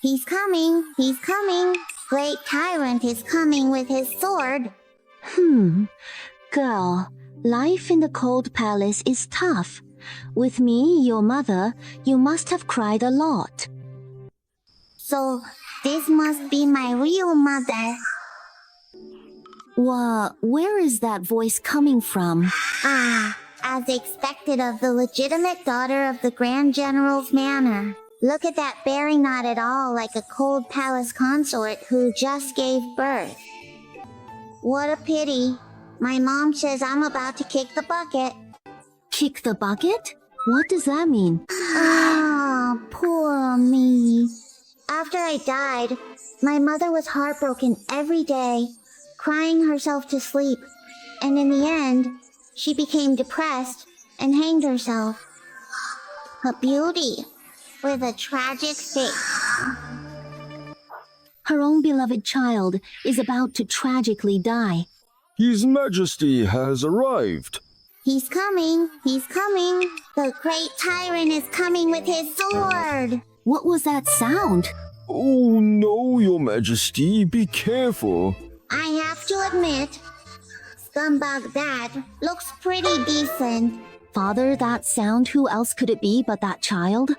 He's coming, he's coming. Great tyrant is coming with his sword. Girl, life in the cold palace is tough. With me, your mother, you must have cried a lot. So, this must be my real mother. Where is that voice coming from? As expected of the legitimate daughter of the Grand General's manor. Look at that bearing, not at all like a cold palace consort who just gave birth. What a pity. My mom says I'm about to kick the bucket. Kick the bucket? What does that mean? Poor me. After I died, my mother was heartbroken every day, crying herself to sleep. And in the end, she became depressed and hanged herself. A beauty with a tragic fate. Her own beloved child is about to tragically die. His Majesty has arrived. He's coming, he's coming. The great tyrant is coming with his sword. What was that sound? Oh no, Your Majesty, be careful. I have to admit, Scumbag Dad looks pretty decent. Father, that sound, who else could it be but that child?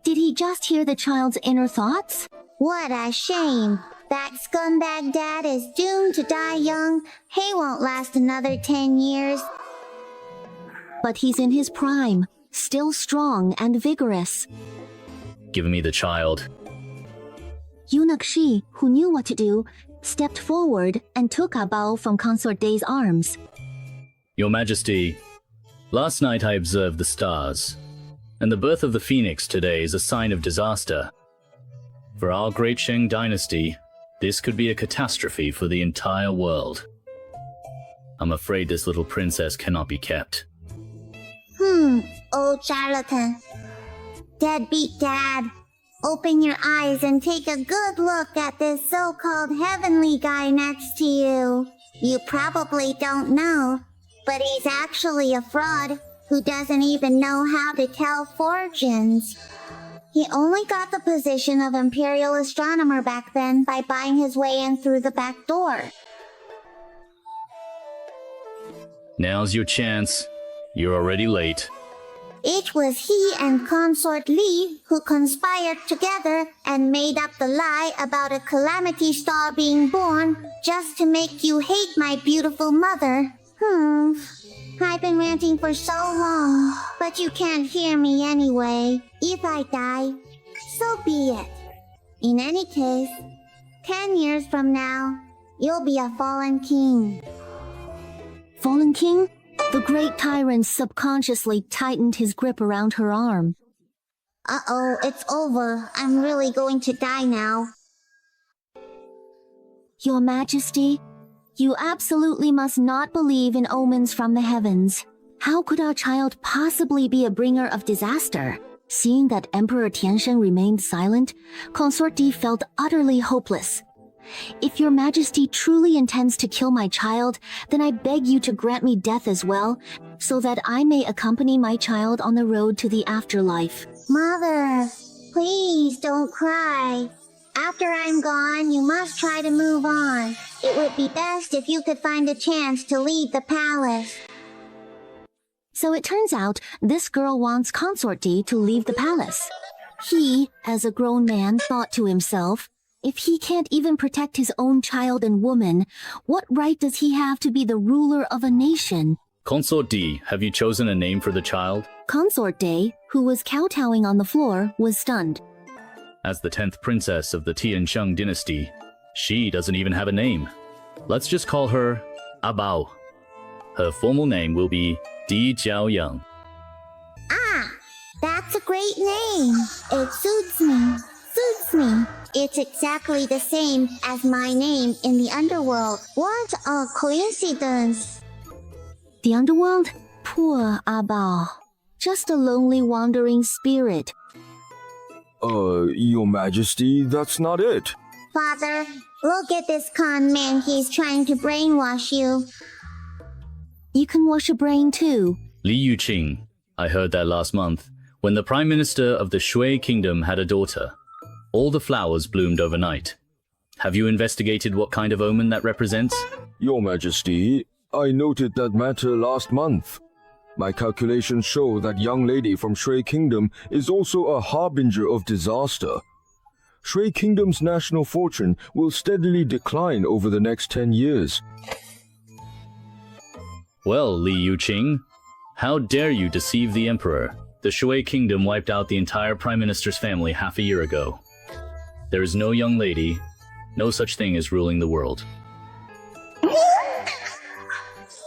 Did he just hear the child's inner thoughts? What a shame. That Scumbag Dad is doomed to die young. He won't last another 10 years. But he's in his prime, still strong and vigorous. Give me the child. Eunuch Shi, who knew what to do, stepped forward and took Abao from Consort Day's arms. Your Majesty, last night I observed the stars, and the birth of the phoenix today is a sign of disaster. For our great Sheng dynasty, this could be a catastrophe for the entire world. I'm afraid this little princess cannot be kept. Old charlatan. Deadbeat Dad. Open your eyes and take a good look at this so-called heavenly guy next to you. You probably don't know, but he's actually a fraud who doesn't even know how to tell fortunes. He only got the position of Imperial Astronomer back then by buying his way in through the back door. Now's your chance. You're already late. It was he and Consort Li who conspired together and made up the lie about a calamity star being born just to make you hate my beautiful mother. I've been ranting for so long, but you can't hear me anyway. If I die, so be it. In any case, 10 years from now, you'll be a fallen king. Fallen king? The great tyrant subconsciously tightened his grip around her arm. Uh-oh, it's over. I'm really going to die now. Your Majesty, you absolutely must not believe in omens from the heavens. How could our child possibly be a bringer of disaster? Seeing that Emperor Tiansheng remained silent, Consort Di felt utterly hopeless. If your Majesty truly intends to kill my child, then I beg you to grant me death as well, so that I may accompany my child on the road to the afterlife. Mother, please don't cry. After I'm gone, you must try to move on. It would be best if you could find a chance to leave the palace. So it turns out, this girl wants Consort Di to leave the palace. He, as a grown man, thought to himself, if he can't even protect his own child and woman, what right does he have to be the ruler of a nation? Consort Di, have you chosen a name for the child? Consort Day, who was kowtowing on the floor, was stunned. As the 10th princess of the Tiansheng dynasty, she doesn't even have a name. Let's just call her Abao. Her formal name will be Di Jiaoyang. That's a great name. It suits me. It's exactly the same as my name in the underworld. What a coincidence. The underworld? Poor Abao. Just a lonely wandering spirit. Your Majesty, that's not it. Father, look at this con man. He's trying to brainwash you. You can wash a brain too. Li Yuqing. I heard that last month, when the Prime Minister of the Shui Kingdom had a daughter. All the flowers bloomed overnight. Have you investigated what kind of omen that represents? Your Majesty, I noted that matter last month. My calculations show that young lady from Shui Kingdom is also a harbinger of disaster. Shui Kingdom's national fortune will steadily decline over the next 10 years. Well, Li Yuqing, how dare you deceive the Emperor? The Shui Kingdom wiped out the entire Prime Minister's family half a year ago. There is no young lady, no such thing as ruling the world.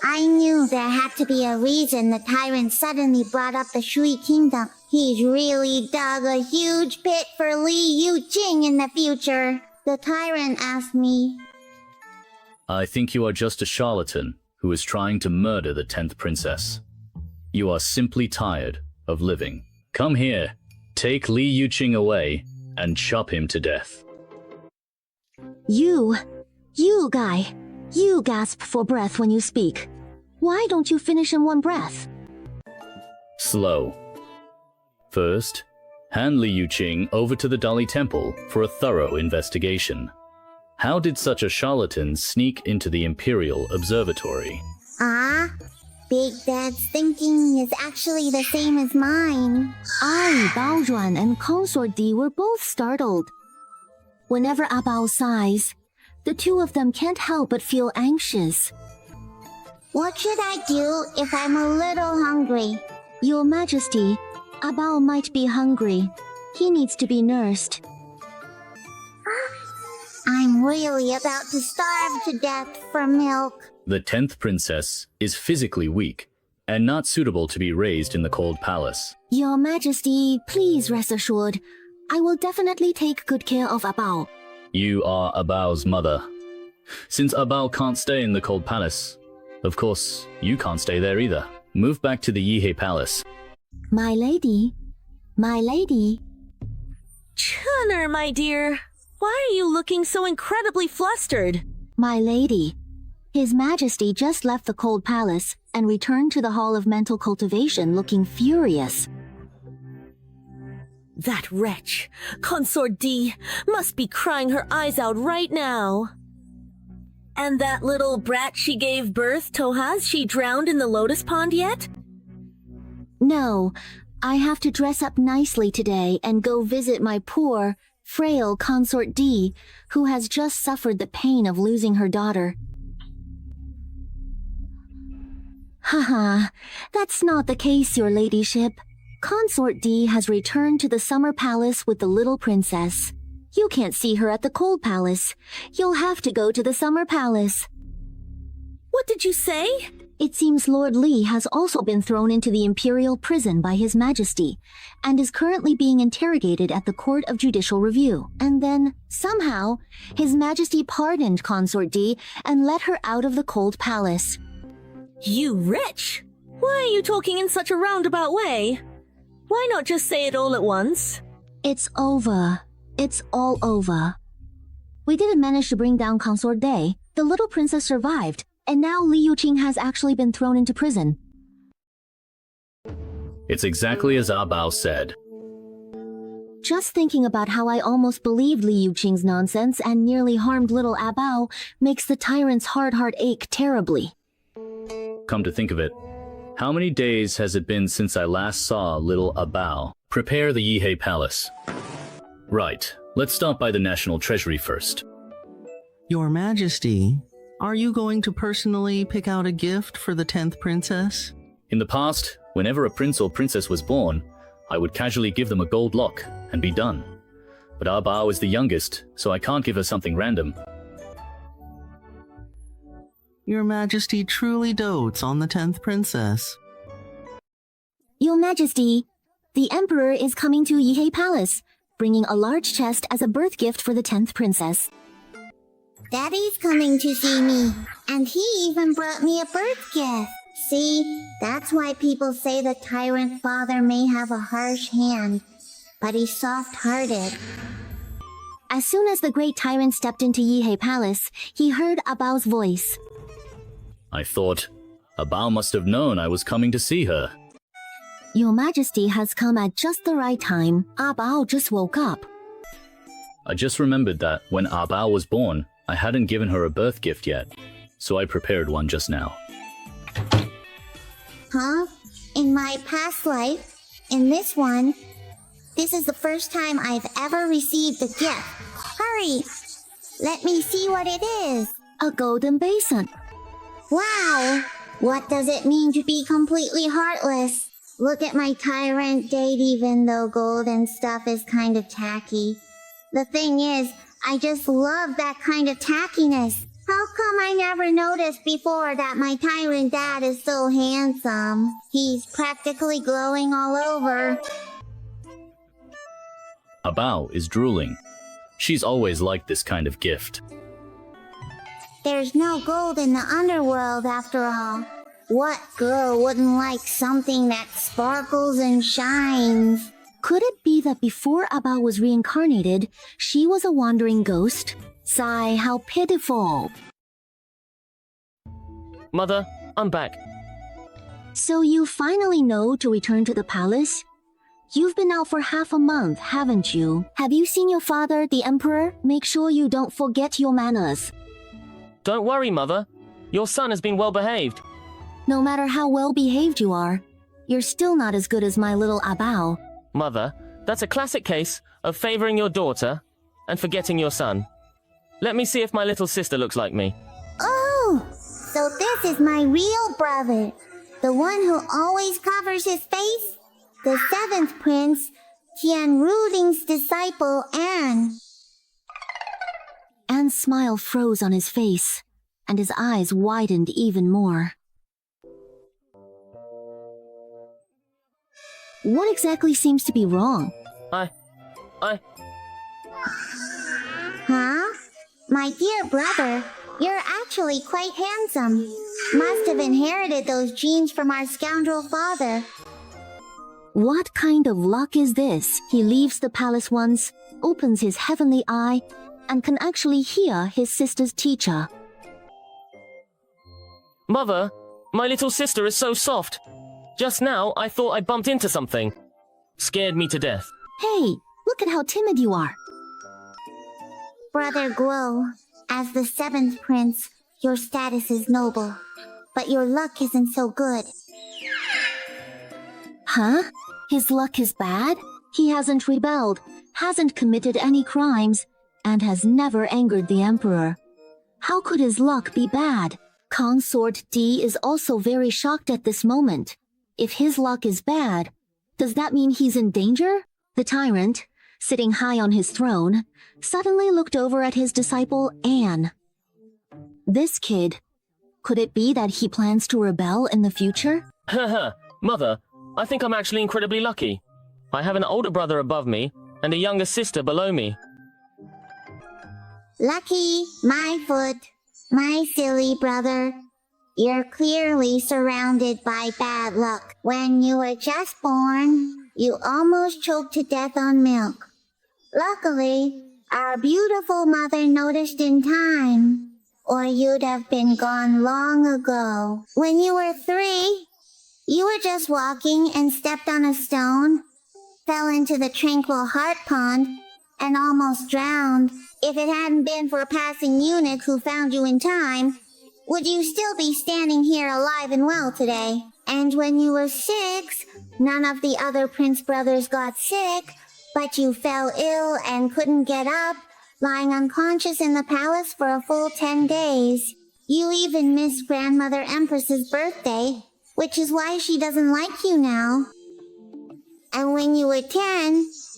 I knew there had to be a reason the tyrant suddenly brought up the Shui Kingdom. He's really dug a huge pit for Li Yuqing in the future. The tyrant asked me. I think you are just a charlatan who is trying to murder the 10th princess. You are simply tired of living. Come here, take Li Yuqing away, and chop him to death. You guy, you gasp for breath when you speak. Why don't you finish in one breath? Slow. First, hand Li Yuqing over to the Dali Temple for a thorough investigation. How did such a charlatan sneak into the Imperial Observatory? Big Dad's thinking is actually the same as mine. I, Bao Zhuan, and Consort Di were both startled. Whenever Abao sighs, the two of them can't help but feel anxious. What should I do if I'm a little hungry? Your Majesty, Abao might be hungry. He needs to be nursed. I'm really about to starve to death for milk. The 10th princess is physically weak and not suitable to be raised in the cold palace. Your Majesty, please rest assured, I will definitely take good care of Abao. You are Abao's mother. Since Abao can't stay in the cold palace, of course, you can't stay there either. Move back to the Yihei Palace. My lady. Chunner, my dear, why are you looking so incredibly flustered? My lady. His Majesty just left the cold palace and returned to the Hall of Mental Cultivation looking furious. That wretch, Consort D, must be crying her eyes out right now. And that little brat she gave birth to, has she drowned in the lotus pond yet? No, I have to dress up nicely today and go visit my poor, frail Consort D, who has just suffered the pain of losing her daughter. Haha, that's not the case, your ladyship. Consort D has returned to the summer palace with the little princess. You can't see her at the cold palace. You'll have to go to the summer palace. What did you say? It seems Lord Li has also been thrown into the imperial prison by His Majesty and is currently being interrogated at the Court of Judicial Review. And then, somehow, His Majesty pardoned Consort D and let her out of the cold palace. You wretch! Why are you talking in such a roundabout way? Why not just say it all at once? It's over. It's all over. We didn't manage to bring down Consort Day. The little princess survived, and now Li Yuqing has actually been thrown into prison. It's exactly as Abao said. Just thinking about how I almost believed Li Yuqing's nonsense and nearly harmed little Abao makes the tyrant's hard heart ache terribly. Come to think of it, how many days has it been since I last saw little Abao? Prepare the Yihei Palace. Right, let's stop by the National Treasury first. Your Majesty, are you going to personally pick out a gift for the 10th princess? In the past, whenever a prince or princess was born, I would casually give them a gold lock and be done. But Abao is the youngest, so I can't give her something random. Your Majesty truly dotes on the 10th princess. Your Majesty, the Emperor is coming to Yihei Palace, bringing a large chest as a birth gift for the 10th princess. Daddy's coming to see me, and he even brought me a birth gift. See, that's why people say the tyrant father may have a harsh hand, but he's soft-hearted. As soon as the great tyrant stepped into Yihei Palace, he heard Abao's voice. I thought, Abao must have known I was coming to see her. Your Majesty has come at just the right time. Abao just woke up. I just remembered that when Ah Bao was born, I hadn't given her a birth gift yet, so I prepared one just now. Huh? In my past life, in this one, this is the first time I've ever received a gift. Hurry! Let me see what it is. A golden basin. Wow! What does it mean to be completely heartless? Look at my tyrant date, even though gold and stuff is kind of tacky. The thing is, I just love that kind of tackiness. How come I never noticed before that my tyrant dad is so handsome? He's practically glowing all over. Ah Bao is drooling. She's always liked this kind of gift. There's no gold in the underworld after all. What girl wouldn't like something that sparkles and shines? Could it be that before Ah Bao was reincarnated, she was a wandering ghost? Sigh, how pitiful. Mother, I'm back. So you finally know to return to the palace? You've been out for half a month, haven't you? Have you seen your father, the emperor? Make sure you don't forget your manners. Don't worry, Mother. Your son has been well behaved. No matter how well behaved you are, you're still not as good as my little Ah Bao. Mother, that's a classic case of favoring your daughter and forgetting your son. Let me see if my little sister looks like me. Oh, so this is my real brother. The one who always covers his face? The seventh prince, Tian Ruling's disciple, Anne. Anne's smile froze on his face, and his eyes widened even more. What exactly seems to be wrong? Huh? My dear brother, you're actually quite handsome. Must have inherited those genes from our scoundrel father. What kind of luck is this? He leaves the palace once, opens his heavenly eye, and can actually hear his sister's teacher. Mother, my little sister is so soft. Just now, I thought I bumped into something. Scared me to death. Hey, look at how timid you are. Brother Guo, as the seventh prince, your status is noble. But your luck isn't so good. Huh? His luck is bad? He hasn't rebelled, hasn't committed any crimes, and has never angered the emperor. How could his luck be bad? Consort D is also very shocked at this moment. If his luck is bad, does that mean he's in danger? The tyrant, sitting high on his throne, suddenly looked over at his disciple Anne. This kid, could it be that he plans to rebel in the future? Haha, Mother, I think I'm actually incredibly lucky. I have an older brother above me and a younger sister below me. Lucky, my foot, my silly brother. You're clearly surrounded by bad luck. When you were just born, you almost choked to death on milk. Luckily, our beautiful mother noticed in time, or you'd have been gone long ago. When you were 3, you were just walking and stepped on a stone, fell into the tranquil heart pond, and almost drowned. If it hadn't been for a passing eunuch who found you in time, would you still be standing here alive and well today? And when you were 6, none of the other prince brothers got sick, but you fell ill and couldn't get up, lying unconscious in the palace for a full 10 days. You even missed Grandmother Empress's birthday, which is why she doesn't like you now. And when you were 10,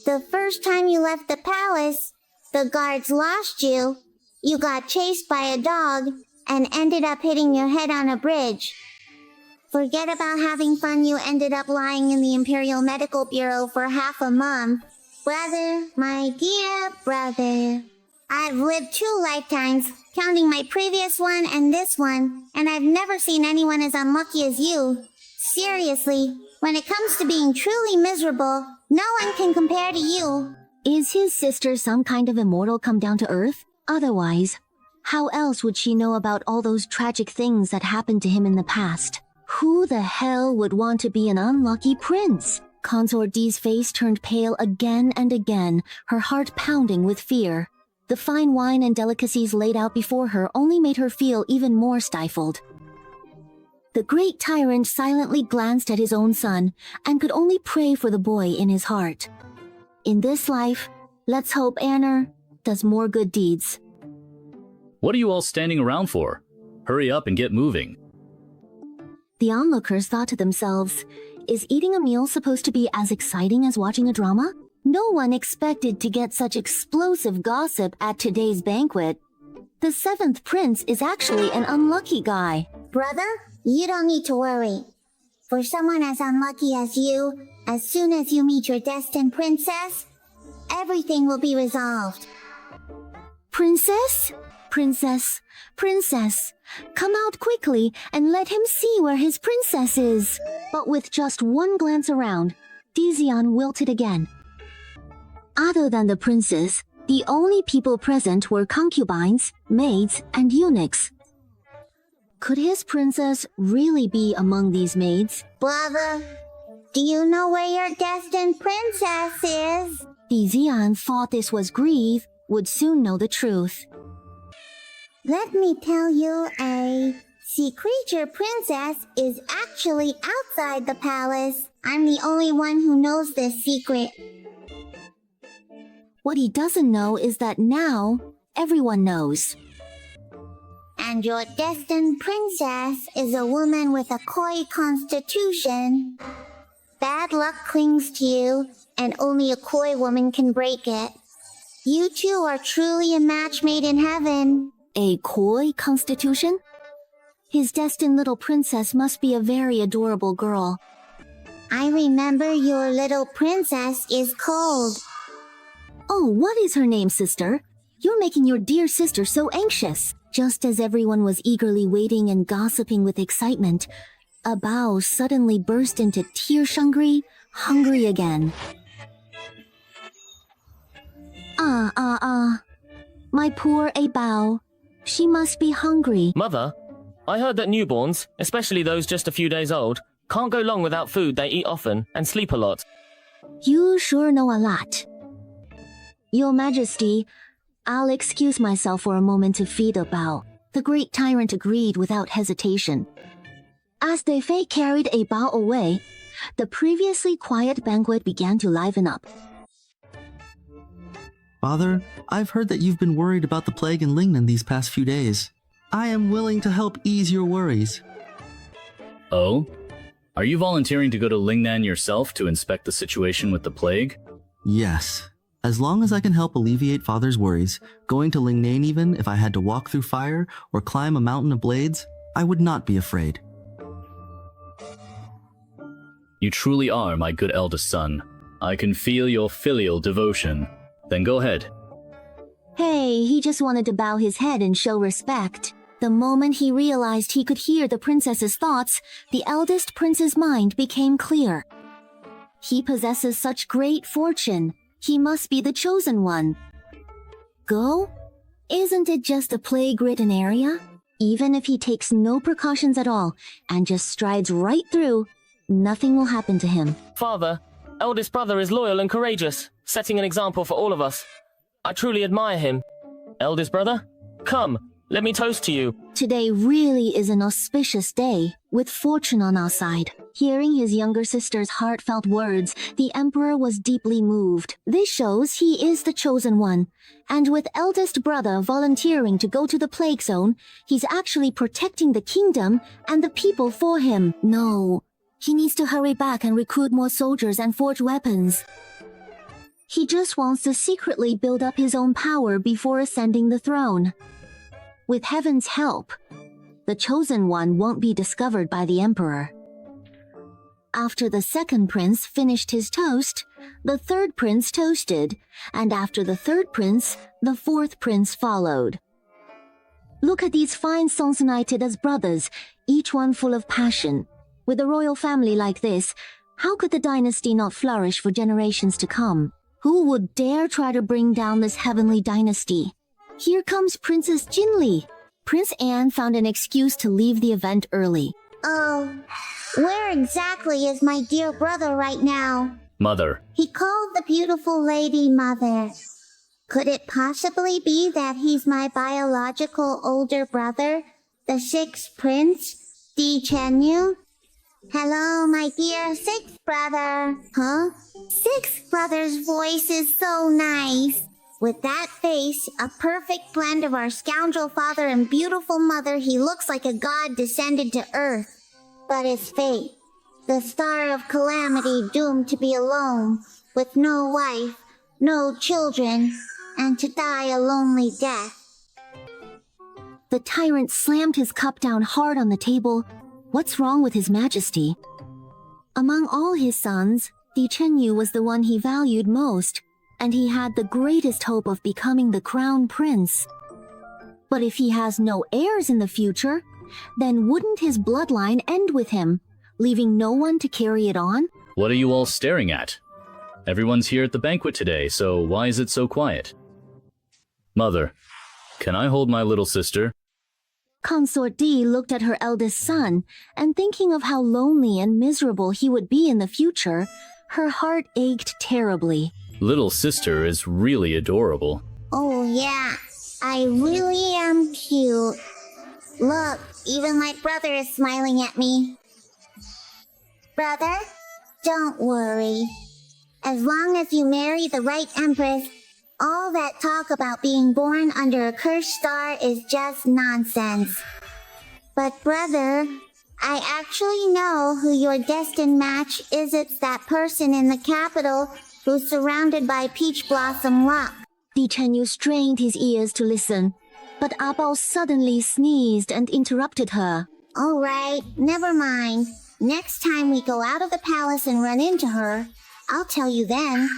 the first time you left the palace, the guards lost you. You got chased by a dog and ended up hitting your head on a bridge. Forget about having fun, you ended up lying in the Imperial Medical Bureau for half a month. Brother, my dear brother, I've lived 2 lifetimes, counting my previous one and this one, and I've never seen anyone as unlucky as you. Seriously, when it comes to being truly miserable, no one can compare to you. Is his sister some kind of immortal come down to earth? Otherwise, how else would she know about all those tragic things that happened to him in the past? Who the hell would want to be an unlucky prince? Consort D's face turned pale again and again, her heart pounding with fear. The fine wine and delicacies laid out before her only made her feel even more stifled. The great tyrant silently glanced at his own son and could only pray for the boy in his heart. In this life, let's hope Anner does more good deeds. What are you all standing around for? Hurry up and get moving. The onlookers thought to themselves, is eating a meal supposed to be as exciting as watching a drama? No one expected to get such explosive gossip at today's banquet. The seventh prince is actually an unlucky guy. Brother, you don't need to worry. For someone as unlucky as you, as soon as you meet your destined princess, everything will be resolved. Princess? Princess, princess, come out quickly and let him see where his princess is. But with just one glance around, Dizian wilted again. Other than the princess, the only people present were concubines, maids, and eunuchs. Could his princess really be among these maids? Brother, do you know where your destined princess is? Dizian thought this was Grieve, would soon know the truth. Let me tell you, a sea creature princess is actually outside the palace. I'm the only one who knows this secret. What he doesn't know is that now, everyone knows. And your destined princess is a woman with a coy constitution. Bad luck clings to you, and only a coy woman can break it. You two are truly a match made in heaven. A coy constitution? His destined little princess must be a very adorable girl. I remember your little princess is cold. Oh, what is her name, sister? You're making your dear sister so anxious. Just as everyone was eagerly waiting and gossiping with excitement, a Bao suddenly burst into tear-hungry again. My poor A Bao. She must be hungry. Mother, I heard that newborns, especially those just a few days old, can't go long without food. They eat often and sleep a lot. You sure know a lot. Your Majesty, I'll excuse myself for a moment to feed a Bao. The great tyrant agreed without hesitation. As the Fei carried a Bao away, the previously quiet banquet began to liven up. Father, I've heard that you've been worried about the plague in Lingnan these past few days. I am willing to help ease your worries. Oh? Are you volunteering to go to Lingnan yourself to inspect the situation with the plague? Yes. As long as I can help alleviate Father's worries, going to Lingnan even if I had to walk through fire or climb a mountain of blades, I would not be afraid. You truly are my good eldest son. I can feel your filial devotion. Then go ahead. Hey, he just wanted to bow his head and show respect. The moment he realized he could hear the princess's thoughts, the eldest prince's mind became clear. He possesses such great fortune. He must be the chosen one. Go? Isn't it just a plague-ridden area? Even if he takes no precautions at all and just strides right through, nothing will happen to him. Father, eldest brother is loyal and courageous, setting an example for all of us. I truly admire him. Eldest brother, come, let me toast to you. Today really is an auspicious day, with fortune on our side. Hearing his younger sister's heartfelt words, the emperor was deeply moved. This shows he is the chosen one. And with eldest brother volunteering to go to the plague zone, he's actually protecting the kingdom and the people for him. No, he needs to hurry back and recruit more soldiers and forge weapons. He just wants to secretly build up his own power before ascending the throne. With heaven's help, the chosen one won't be discovered by the emperor. After the second prince finished his toast, the third prince toasted, and after the third prince, the fourth prince followed. Look at these fine sons united as brothers, each one full of passion. With a royal family like this, how could the dynasty not flourish for generations to come? Who would dare try to bring down this heavenly dynasty? Here comes Princess Jinli. Prince Anne found an excuse to leave the event early. Oh, where exactly is my dear brother right now? Mother, He called the beautiful lady mother. Could it possibly be that he's my biological older brother, the sixth prince, Di Chenyu? Hello, my dear sixth brother. Huh? Sixth brother's voice is so nice. With that face, a perfect blend of our scoundrel father and beautiful mother, he looks like a god descended to earth. But his fate, the star of calamity doomed to be alone, with no wife, no children, and to die a lonely death. The tyrant slammed his cup down hard on the table. What's wrong with His Majesty? Among all his sons, Di Chenyu was the one he valued most, and he had the greatest hope of becoming the crown prince. But if he has no heirs in the future, then wouldn't his bloodline end with him, leaving no one to carry it on? what are you all staring at? Everyone's here at the banquet today, so why is it so quiet? Mother, can I hold my little sister? Consort Di looked at her eldest son, and thinking of how lonely and miserable he would be in the future, her heart ached terribly. Little sister is really adorable. Oh yeah, I really am cute. Look, even my brother is smiling at me. Brother, don't worry. As long as you marry the right empress, all that talk about being born under a cursed star is just nonsense. But brother, I actually know who your destined match is. It's that person in the capital who's surrounded by peach blossom luck. Di Chenyu strained his ears to listen, but Abao suddenly sneezed and interrupted her. All right, never mind. Next time we go out of the palace and run into her, I'll tell you then.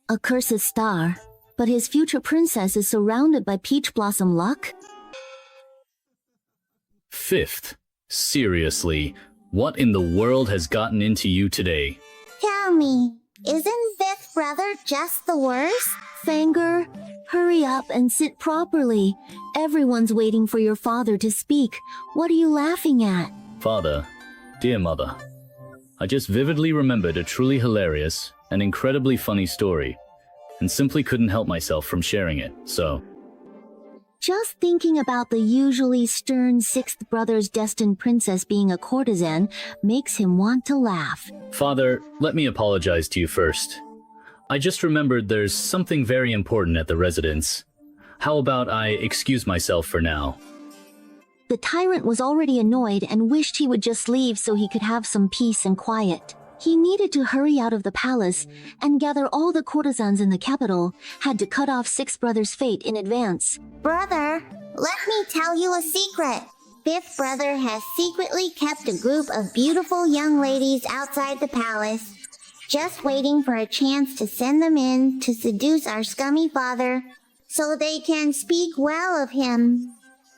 A cursed star, but his future princess is surrounded by peach blossom luck? Fifth, seriously, what in the world has gotten into you today? Tell me, isn't fifth brother just the worst? Fanger, hurry up and sit properly. Everyone's waiting for your father to speak. What are you laughing at? Father, dear mother, I just vividly remembered a truly hilarious and incredibly funny story, and simply couldn't help myself from sharing it, so... Just thinking about the usually stern sixth brother's destined princess being a courtesan makes him want to laugh. Father, let me apologize to you first. I just remembered there's something very important at the residence. How about I excuse myself for now? The tyrant was already annoyed and wished he would just leave so he could have some peace and quiet. He needed to hurry out of the palace and gather all the courtesans in the capital, had to cut off Sixth Brother's fate in advance. Brother, let me tell you a secret. Fifth brother has secretly kept a group of beautiful young ladies outside the palace, just waiting for a chance to send them in to seduce our scummy father so they can speak well of him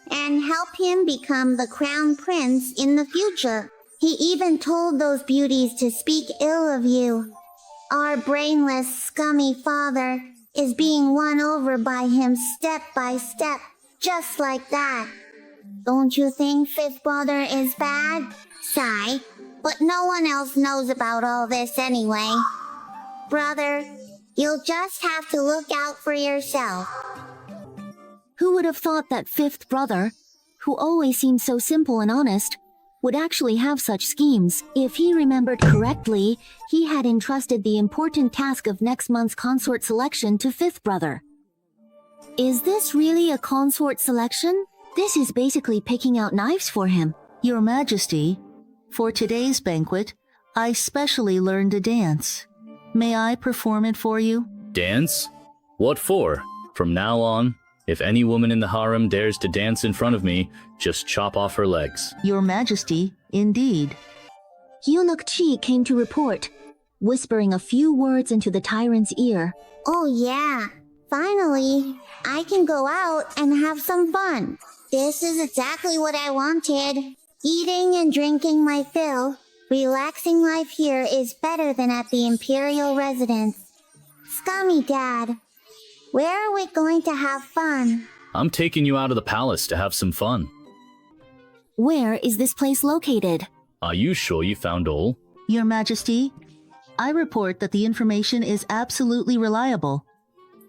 and help him become the crown prince in the future. He even told those beauties to speak ill of you. Our brainless, scummy father is being won over by him step by step, just like that. Don't you think fifth brother is bad? Sigh, but no one else knows about all this anyway. Brother, you'll just have to look out for yourself. Who would have thought that fifth brother, who always seemed so simple and honest, would actually have such schemes? If he remembered correctly, he had entrusted the important task of next month's consort selection to fifth brother. Is this really a consort selection? This is basically picking out knives for him. Your Majesty, for today's banquet, I specially learned a dance. May I perform it for you? Dance? What for? From now on, if any woman in the harem dares to dance in front of me, just chop off her legs. Your Majesty, indeed. Eunuch Chi came to report, whispering a few words into the tyrant's ear. Oh yeah, finally, I can go out and have some fun. This is exactly what I wanted. Eating and drinking my fill, relaxing life here is better than at the imperial residence. Scummy Dad, where are we going to have fun? I'm taking you out of the palace to have some fun. Where is this place located? Are you sure you found all? Your Majesty, I report that the information is absolutely reliable.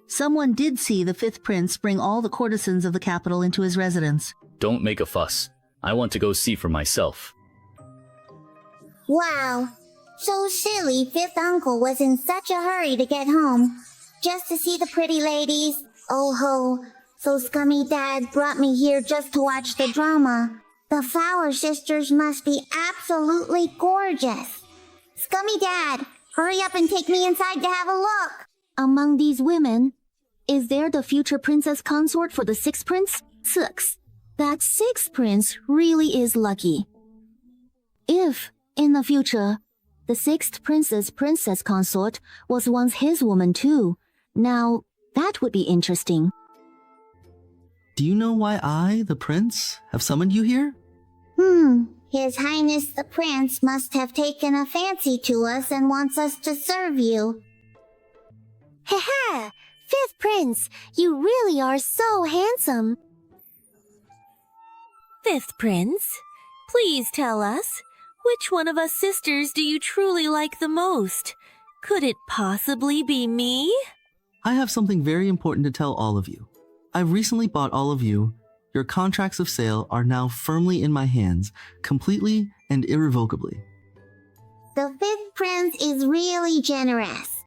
Someone did see the fifth prince bring all the courtesans of the capital into his residence. Don't make a fuss. I want to go see for myself. Wow. So silly fifth uncle was in such a hurry to get home. Just to see the pretty ladies. Oh ho. So scummy dad brought me here just to watch the drama. The Flower Sisters must be absolutely gorgeous. Scummy dad, hurry up and take me inside to have a look. Among these women, is there the future princess consort for the sixth prince? Six. That sixth prince really is lucky. If, in the future, the sixth prince's princess consort was once his woman too, now that would be interesting. Do you know why I, the prince, have summoned you here? His Highness the Prince must have taken a fancy to us and wants us to serve you. Haha! Fifth prince, you really are so handsome. Fifth prince, please tell us, which one of us sisters do you truly like the most? Could it possibly be me? I have something very important to tell all of you. I've recently bought all of you. Your contracts of sale are now firmly in my hands, completely and irrevocably. The fifth prince is really generous.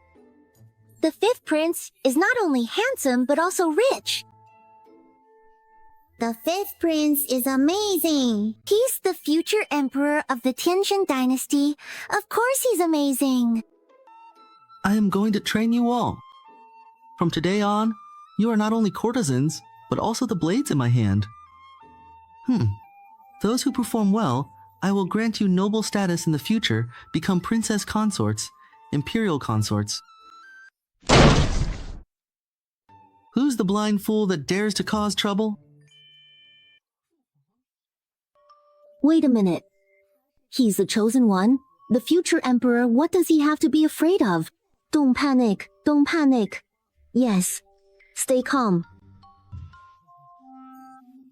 The fifth prince is not only handsome but also rich. The fifth prince is amazing. He's the future emperor of the Tiansheng dynasty. Of course he's amazing. I am going to train you all. From today on, you are not only courtesans, but also the blades in my hand. Those who perform well, I will grant you noble status in the future, become princess consorts, imperial consorts. Who's the blind fool that dares to cause trouble? Wait a minute. He's the chosen one? The future emperor, what does he have to be afraid of? Don't panic, don't panic. Yes, stay calm.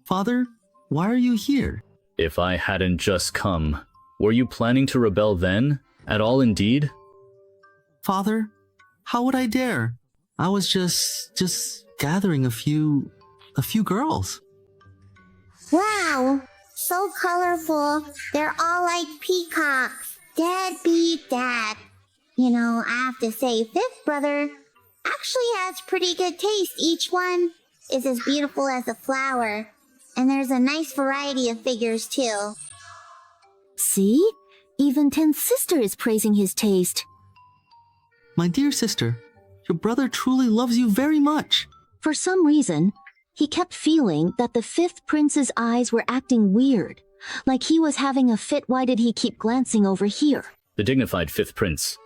Father, why are you here? If I hadn't just come, were you planning to rebel then? At all indeed? Father, how would I dare? I was just gathering a few girls. Wow, so colorful. They're all like peacocks. Deadbeat dad. You know, I have to say, fifth brother actually has pretty good taste. Each one is as beautiful as a flower. And there's a nice variety of figures too. See? Even 10th sister is praising his taste. My dear sister, your brother truly loves you very much. For some reason, he kept feeling that the fifth prince's eyes were acting weird. Like he was having a fit. Why did he keep glancing over here? The dignified fifth prince.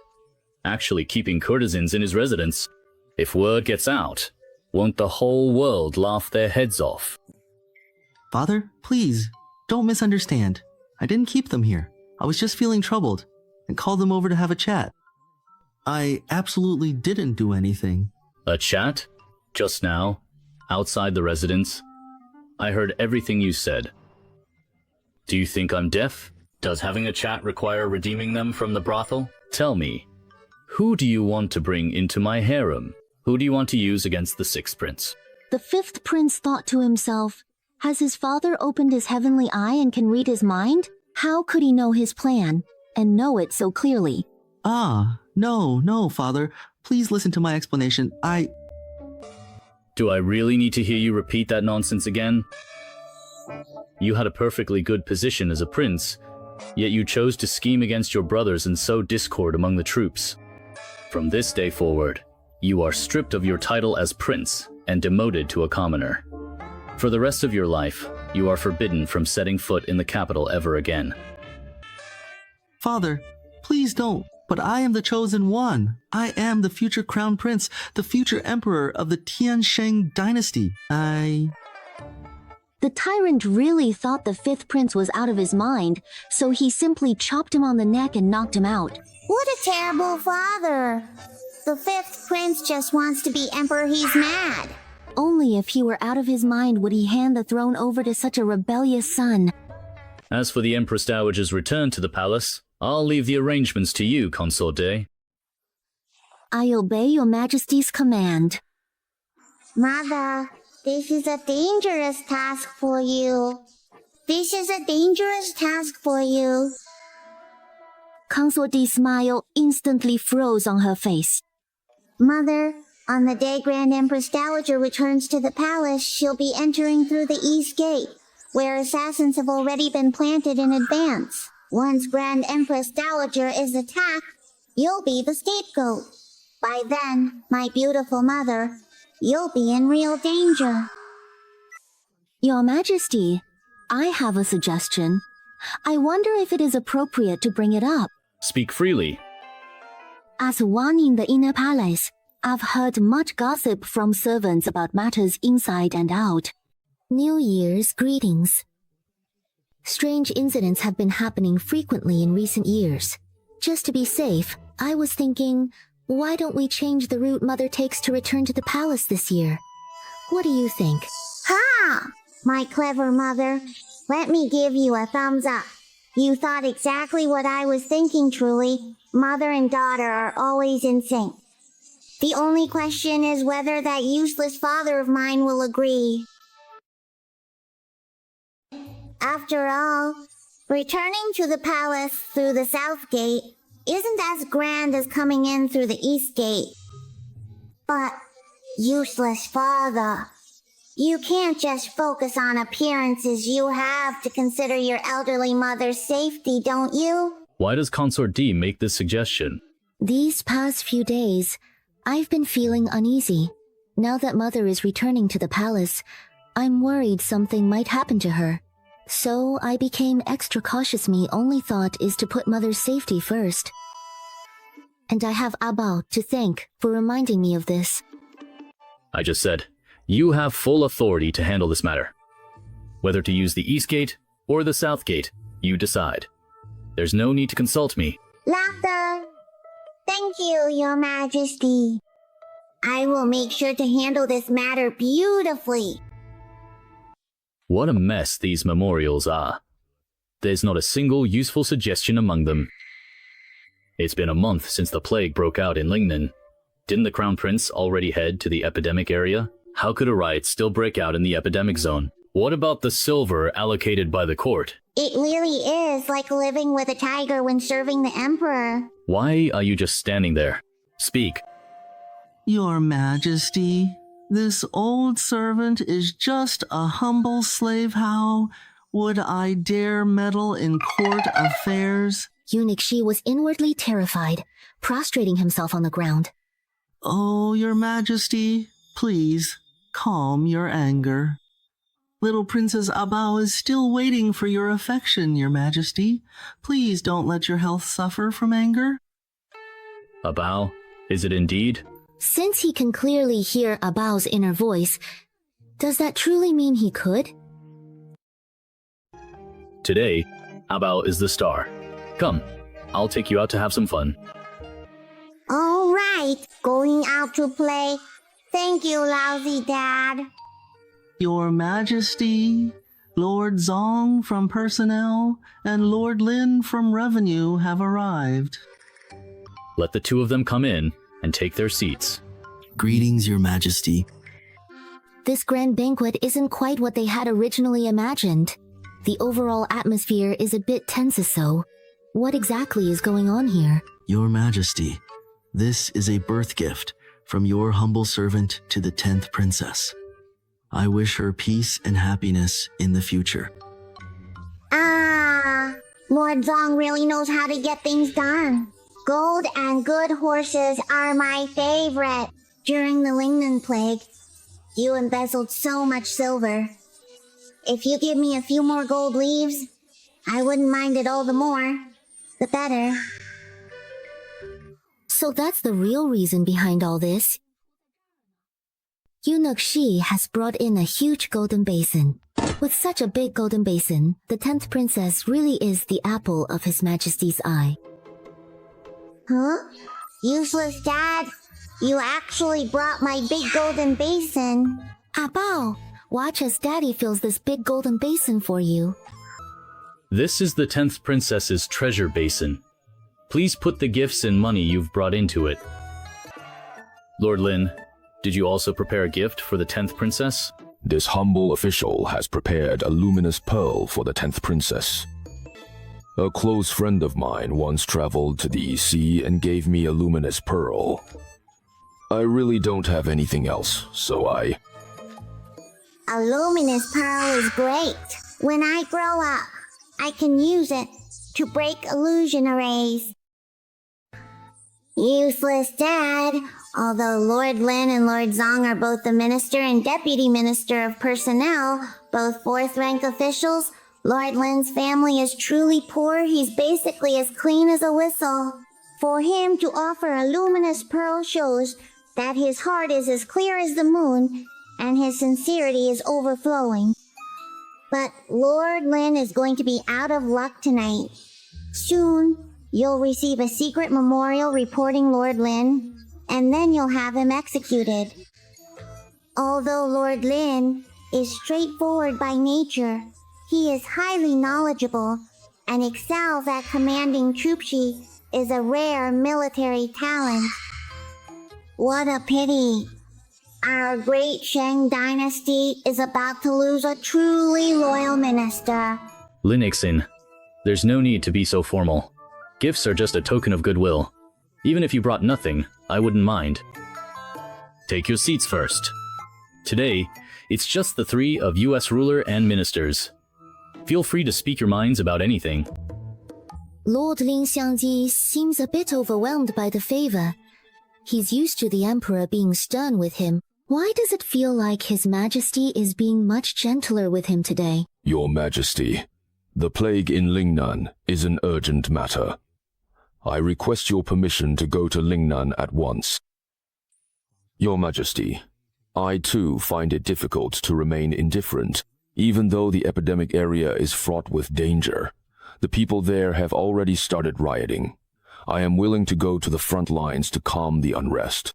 Actually keeping courtesans in his residence. If word gets out, won't the whole world laugh their heads off? Father, please, don't misunderstand. I didn't keep them here. I was just feeling troubled and called them over to have a chat. I absolutely didn't do anything. A chat? Just now? Outside the residence? I heard everything you said. Do you think I'm deaf? Does having a chat require redeeming them from the brothel? Tell me, who do you want to bring into my harem? Who do you want to use against the sixth prince? The fifth prince thought to himself, has his father opened his heavenly eye and can read his mind? How could he know his plan, and know it so clearly? No, Father. Please listen to my explanation. Do I really need to hear you repeat that nonsense again? You had a perfectly good position as a prince, yet you chose to scheme against your brothers and sow discord among the troops. From this day forward, you are stripped of your title as prince and demoted to a commoner. For the rest of your life, you are forbidden from setting foot in the capital ever again. Father, please don't. But I am the chosen one. I am the future crown prince, the future emperor of the Tiansheng dynasty. The tyrant really thought the fifth prince was out of his mind, so he simply chopped him on the neck and knocked him out. What a terrible father. The fifth prince just wants to be emperor. He's mad. Only if he were out of his mind would he hand the throne over to such a rebellious son. As for the Empress Dowager's return to the palace, I'll leave the arrangements to you, Consort D. I obey your majesty's command. Mother, this is a dangerous task for you. This is a dangerous task for you. Consort D's smile instantly froze on her face. Mother, on the day Grand Empress Dowager returns to the palace, she'll be entering through the East Gate, where assassins have already been planted in advance. Once Grand Empress Dowager is attacked, you'll be the scapegoat. By then, my beautiful mother, you'll be in real danger. Your Majesty, I have a suggestion. I wonder if it is appropriate to bring it up. Speak freely. As one in the inner palace, I've heard much gossip from servants about matters inside and out. New Year's greetings. Strange incidents have been happening frequently in recent years. Just to be safe, I was thinking, why don't we change the route Mother takes to return to the palace this year? What do you think? Ha! My clever mother, let me give you a thumbs up. You thought exactly what I was thinking, truly. Mother and daughter are always in sync. The only question is whether that useless father of mine will agree. After all, returning to the palace through the South Gate isn't as grand as coming in through the East Gate. But, useless father, you can't just focus on appearances. You have to consider your elderly mother's safety, don't you? Why does Consort D make this suggestion? These past few days, I've been feeling uneasy. Now that Mother is returning to the palace, I'm worried something might happen to her. So I became extra cautious. My only thought is to put Mother's safety first. And I have Abao to thank for reminding me of this. I just said, you have full authority to handle this matter. Whether to use the East Gate or the South Gate, you decide. There's no need to consult me. Laughter! Thank you, Your Majesty. I will make sure to handle this matter beautifully. What a mess these memorials are. There's not a single useful suggestion among them. It's been a month since the plague broke out in Lingnan. Didn't the Crown Prince already head to the epidemic area? How could a riot still break out in the epidemic zone? What about the silver allocated by the court? It really is like living with a tiger when serving the Emperor. Why are you just standing there? Speak. Your Majesty, this old servant is just a humble slave. How would I dare meddle in court affairs? Eunuch Shi was inwardly terrified, prostrating himself on the ground. Oh, Your Majesty, please, calm your anger. Little Princess Abao is still waiting for your affection, Your Majesty. Please don't let your health suffer from anger. Abao, is it indeed? Since he can clearly hear Abao's inner voice, does that truly mean he could? Today, Abao is the star. Come, I'll take you out to have some fun. All right, going out to play. Thank you, lousy dad. Your Majesty, Lord Zong from Personnel and Lord Lin from Revenue have arrived. Let the two of them come in and take their seats. Greetings, Your Majesty. This grand banquet isn't quite what they had originally imagined. The overall atmosphere is a bit tense so. What exactly is going on here? Your Majesty, this is a birth gift from your humble servant to the 10th princess. I wish her peace and happiness in the future. Ah, Lord Zong really knows how to get things done. Gold and good horses are my favorite. During the Lingnan plague, you embezzled so much silver. If you give me a few more gold leaves, I wouldn't mind it all the more. The better. So that's the real reason behind all this. Eunuch Shi has brought in a huge golden basin. With such a big golden basin, the 10th princess really is the apple of His Majesty's eye. Huh? Useless dad, you actually brought my big golden basin. Abao, watch as Daddy fills this big golden basin for you. This is the 10th princess's treasure basin. Please put the gifts and money you've brought into it. Lord Lin, did you also prepare a gift for the 10th princess? This humble official has prepared a luminous pearl for the 10th princess. A close friend of mine once traveled to the sea and gave me a luminous pearl. I really don't have anything else, so A luminous pearl is great. When I grow up, I can use it to break illusion arrays. Useless dad. Although Lord Lin and Lord Zong are both the Minister and Deputy Minister of Personnel, both 4th rank officials, Lord Lin's family is truly poor. He's basically as clean as a whistle. For him to offer a luminous pearl shows that his heart is as clear as the moon and his sincerity is overflowing. But Lord Lin is going to be out of luck tonight. Soon, you'll receive a secret memorial reporting Lord Lin, and then you'll have him executed. Although Lord Lin is straightforward by nature, he is highly knowledgeable and excels at commanding Troopshi is a rare military talent. What a pity. Our great Shang dynasty is about to lose a truly loyal minister. Lin Ixin, there's no need to be so formal. Gifts are just a token of goodwill. Even if you brought nothing, I wouldn't mind. Take your seats first. Today, it's just the 3 of US ruler and ministers. Feel free to speak your minds about anything. Lord Lin Xiangji seems a bit overwhelmed by the favor. He's used to the Emperor being stern with him. Why does it feel like His Majesty is being much gentler with him today? Your Majesty, the plague in Lingnan is an urgent matter. I request your permission to go to Lingnan at once. Your Majesty, I too find it difficult to remain indifferent, even though the epidemic area is fraught with danger. The people there have already started rioting. I am willing to go to the front lines to calm the unrest.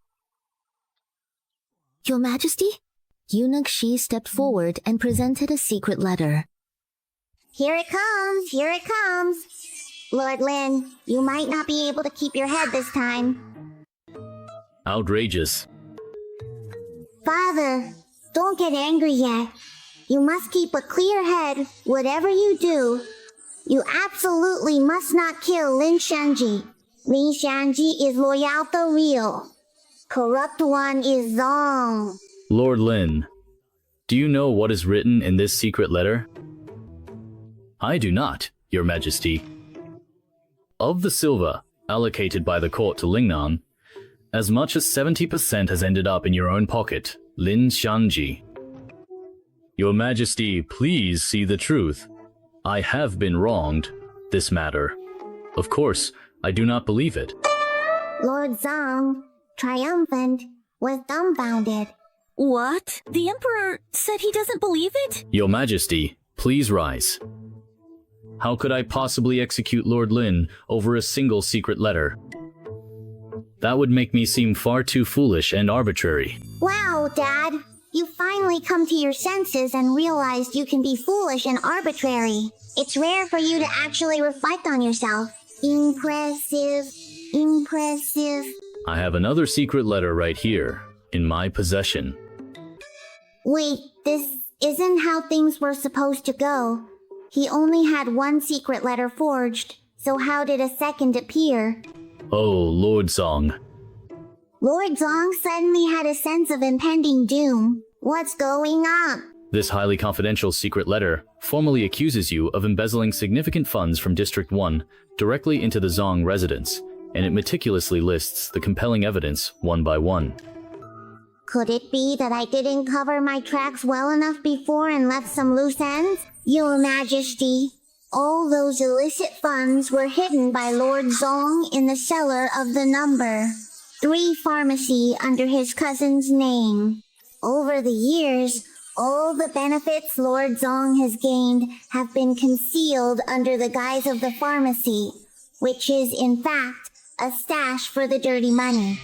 Your Majesty? Eunuch Shi stepped forward and presented a secret letter. Here it comes, here it comes. Lord Lin, you might not be able to keep your head this time. Outrageous. Father, don't get angry yet. You must keep a clear head, whatever you do. You absolutely must not kill Lin Xiangji. Lin Xiangji is Loyalty real. Corrupt one is Zong. Lord Lin, do you know what is written in this secret letter? I do not, Your Majesty. Of the silver allocated by the court to Lingnan, as much as 70% has ended up in your own pocket, Lin Xiangji. Your Majesty, please see the truth. I have been wronged, this matter. Of course, I do not believe it. Lord Zong, triumphant, was dumbfounded. What? The Emperor said he doesn't believe it? Your Majesty, please rise. How could I possibly execute Lord Lin over a single secret letter? That would make me seem far too foolish and arbitrary. Wow, Dad. You finally come to your senses and realized you can be foolish and arbitrary. It's rare for you to actually reflect on yourself. Impressive. Impressive. I have another secret letter right here, in my possession. Wait, this isn't how things were supposed to go. He only had one secret letter forged, so how did a second appear? Oh, Lord Zong. Lord Zong suddenly had a sense of impending doom. What's going on? This highly confidential secret letter formally accuses you of embezzling significant funds from District 1 directly into the Zong residence, and it meticulously lists the compelling evidence one by one. Could it be that I didn't cover my tracks well enough before and left some loose ends? Your Majesty, all those illicit funds were hidden by Lord Zong in the cellar of the number 3 pharmacy under his cousin's name. Over the years, all the benefits Lord Zong has gained have been concealed under the guise of the pharmacy, which is, in fact, a stash for the dirty money.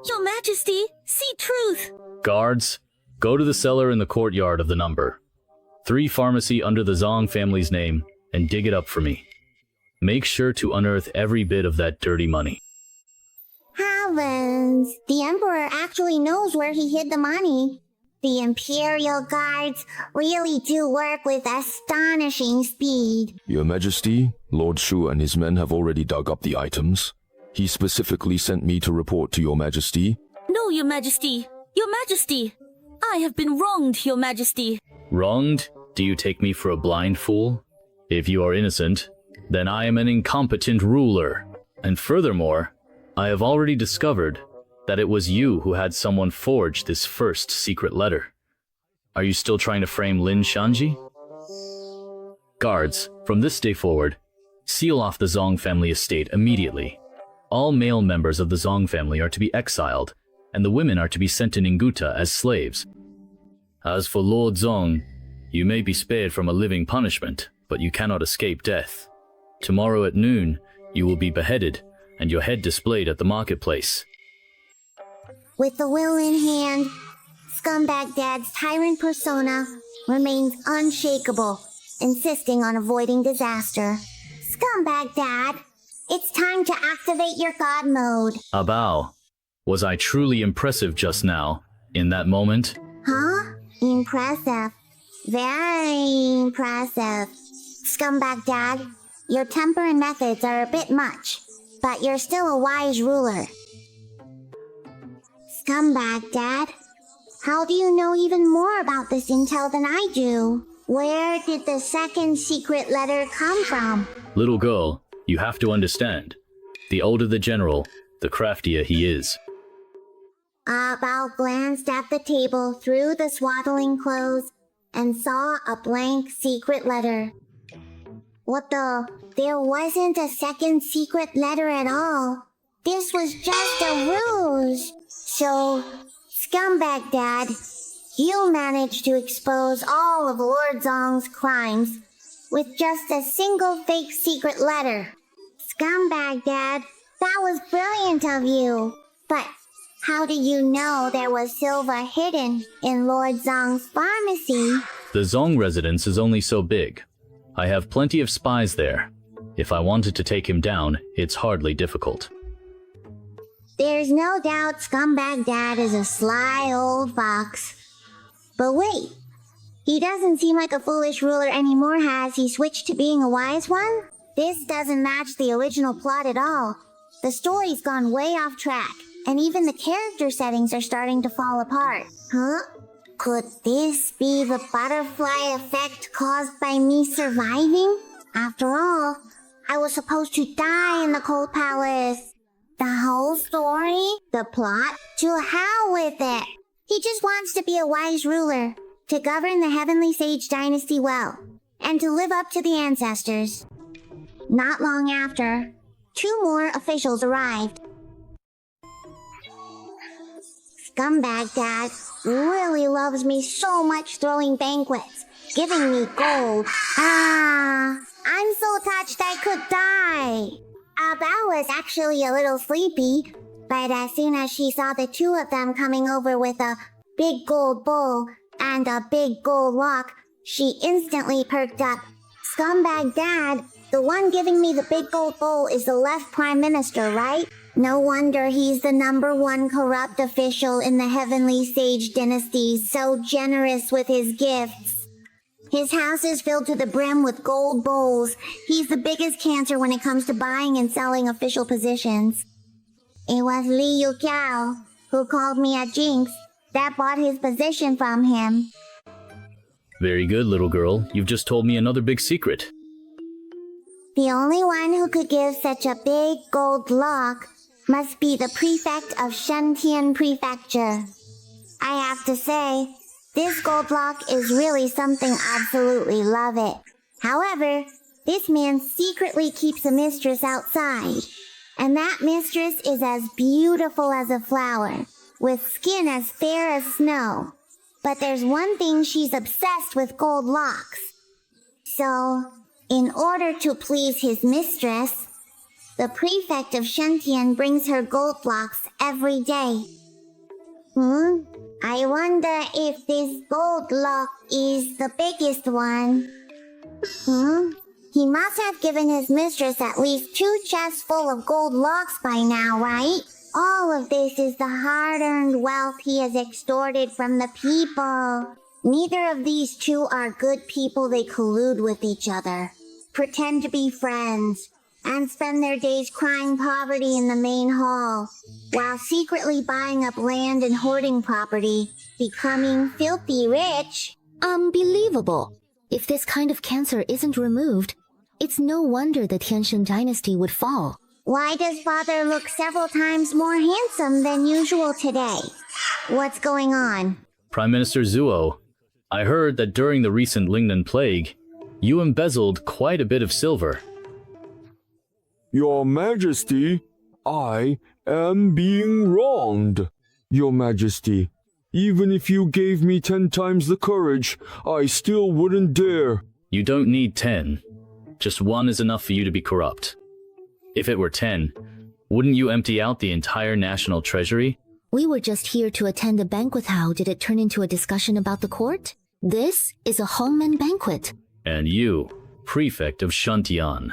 Your Majesty, see truth! Guards, go to the cellar in the courtyard of the number. 3 pharmacy under the Zong family's name and dig it up for me. Make sure to unearth every bit of that dirty money. Heavens! The Emperor actually knows where he hid the money. The Imperial Guards really do work with astonishing speed. Your Majesty, Lord Shu and his men have already dug up the items. He specifically sent me to report to Your Majesty. No, Your Majesty! Your Majesty! I have been wronged, Your Majesty! Wronged? Do you take me for a blind fool? If you are innocent, then I am an incompetent ruler. And furthermore, I have already discovered that it was you who had someone forge this first secret letter. Are you still trying to frame Lin Shanji? Guards, from this day forward, seal off the Zong family estate immediately. All male members of the Zong family are to be exiled, and the women are to be sent to Ninguta as slaves. As for Lord Zong, you may be spared from a living punishment, but you cannot escape death. Tomorrow at noon, you will be beheaded, and your head displayed at the marketplace. With the will in hand, Scumbag Dad's tyrant persona remains unshakable, insisting on avoiding disaster. Scumbag Dad, it's time to activate your God mode. Abao, was I truly impressive just now, in that moment? Huh? Impressive. Very impressive. Scumbag Dad, your temper and methods are a bit much, but you're still a wise ruler. Scumbag Dad, how do you know even more about this intel than I do? Where did the second secret letter come from? Little girl, you have to understand. The older the general, the craftier he is. Bao glanced at the table through the swaddling clothes and saw a blank secret letter. What the? There wasn't a second secret letter at all. This was just a ruse. So, Scumbag Dad, you managed to expose all of Lord Zong's crimes with just a single fake secret letter. Scumbag Dad, that was brilliant of you. But how do you know there was silver hidden in Lord Zong's pharmacy? The Zong residence is only so big. I have plenty of spies there. If I wanted to take him down, it's hardly difficult. There's no doubt Scumbag Dad is a sly old fox. But wait, he doesn't seem like a foolish ruler anymore. Has he switched to being a wise one? This doesn't match the original plot at all. The story's gone way off track, and even the character settings are starting to fall apart. Huh? Could this be the butterfly effect caused by me surviving? After all, I was supposed to die in the Cold Palace. The whole story? The plot? To hell with it! He just wants to be a wise ruler, to govern the Heavenly Sage dynasty well, and to live up to the ancestors. Not long after, 2 more officials arrived. Scumbag Dad really loves me so much, throwing banquets, giving me gold. I'm so touched I could die. Bao was actually a little sleepy, but as soon as she saw the 2 of them coming over with a big gold bowl and a big gold lock, she instantly perked up. Scumbag Dad, the one giving me the big gold bowl is the left prime minister, right? No wonder he's the #1 corrupt official in the Heavenly Sage dynasty, so generous with his gifts. His house is filled to the brim with gold bowls. He's the biggest cancer when it comes to buying and selling official positions. It was Li Yukiao, who called me a jinx, that bought his position from him. Very good, little girl. You've just told me another big secret. The only one who could give such a big gold lock must be the prefect of Shentian Prefecture. I have to say, this gold lock is really something. Absolutely love it. However, this man secretly keeps a mistress outside. And that mistress is as beautiful as a flower, with skin as fair as snow. But there's one thing, she's obsessed with gold locks. So, in order to please his mistress, the prefect of Shentian brings her gold locks every day. I wonder if this gold lock is the biggest one. He must have given his mistress at least 2 chests full of gold locks by now, right? All of this is the hard-earned wealth he has extorted from the people. Neither of these two are good people. They collude with each other, pretend to be friends, and spend their days crying poverty in the main hall, while secretly buying up land and hoarding property, becoming filthy rich. Unbelievable. If this kind of cancer isn't removed, it's no wonder the Tiansheng dynasty would fall. Why does father look several times more handsome than usual today? What's going on? Prime Minister Zuo, I heard that during the recent Lingnan plague, you embezzled quite a bit of silver. Your Majesty, I am being wronged. Your Majesty, even if you gave me 10 times the courage, I still wouldn't dare. You don't need 10. Just 1 is enough for you to be corrupt. If it were 10, wouldn't you empty out the entire national treasury? We were just here to attend a banquet. How did it turn into a discussion about the court? This is a Hongmen banquet. And you, prefect of Shantian.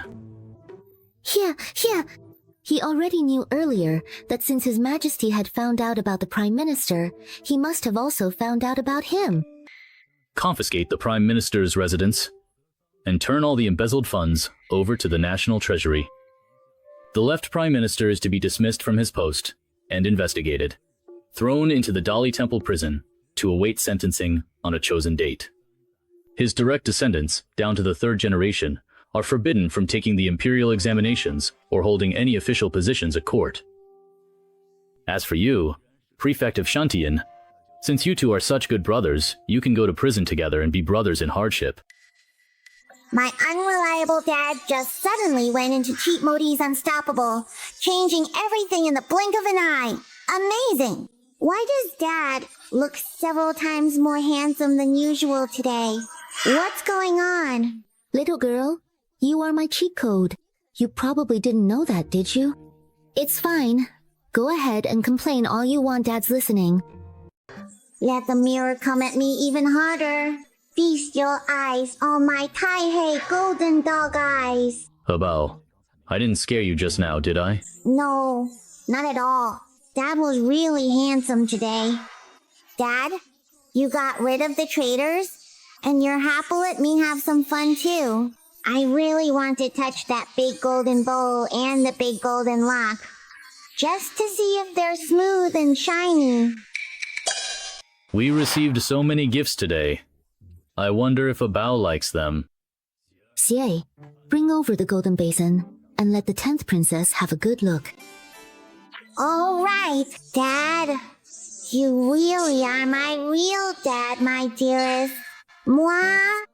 Here. He already knew earlier that since His Majesty had found out about the Prime Minister, he must have also found out about him. Confiscate the Prime Minister's residence and turn all the embezzled funds over to the National Treasury. The left Prime Minister is to be dismissed from his post and investigated, thrown into the Dali Temple prison to await sentencing on a chosen date. His direct descendants, down to the 3rd generation, are forbidden from taking the imperial examinations or holding any official positions at court. As for you, prefect of Shantian, since you two are such good brothers, you can go to prison together and be brothers in hardship. My unreliable dad just suddenly went into cheat mode. He's unstoppable, changing everything in the blink of an eye. Amazing! Why does Dad look several times more handsome than usual today? What's going on? Little girl, you are my cheat code. You probably didn't know that, did you? It's fine. Go ahead and complain all you want. Dad's listening. Let the mirror come at me even harder. Feast your eyes on my Tai-Hei golden dog eyes. Habao, I didn't scare you just now, did I? No, not at all. Dad was really handsome today. Dad, you got rid of the traitors? And you're happy let me have some fun too. I really want to touch that big golden bowl and the big golden lock, just to see if they're smooth and shiny. We received so many gifts today. I wonder if Habao likes them. Xie, bring over the golden basin and let the 10th princess have a good look. All right, Dad. You really are my real dad, my dearest. Moi?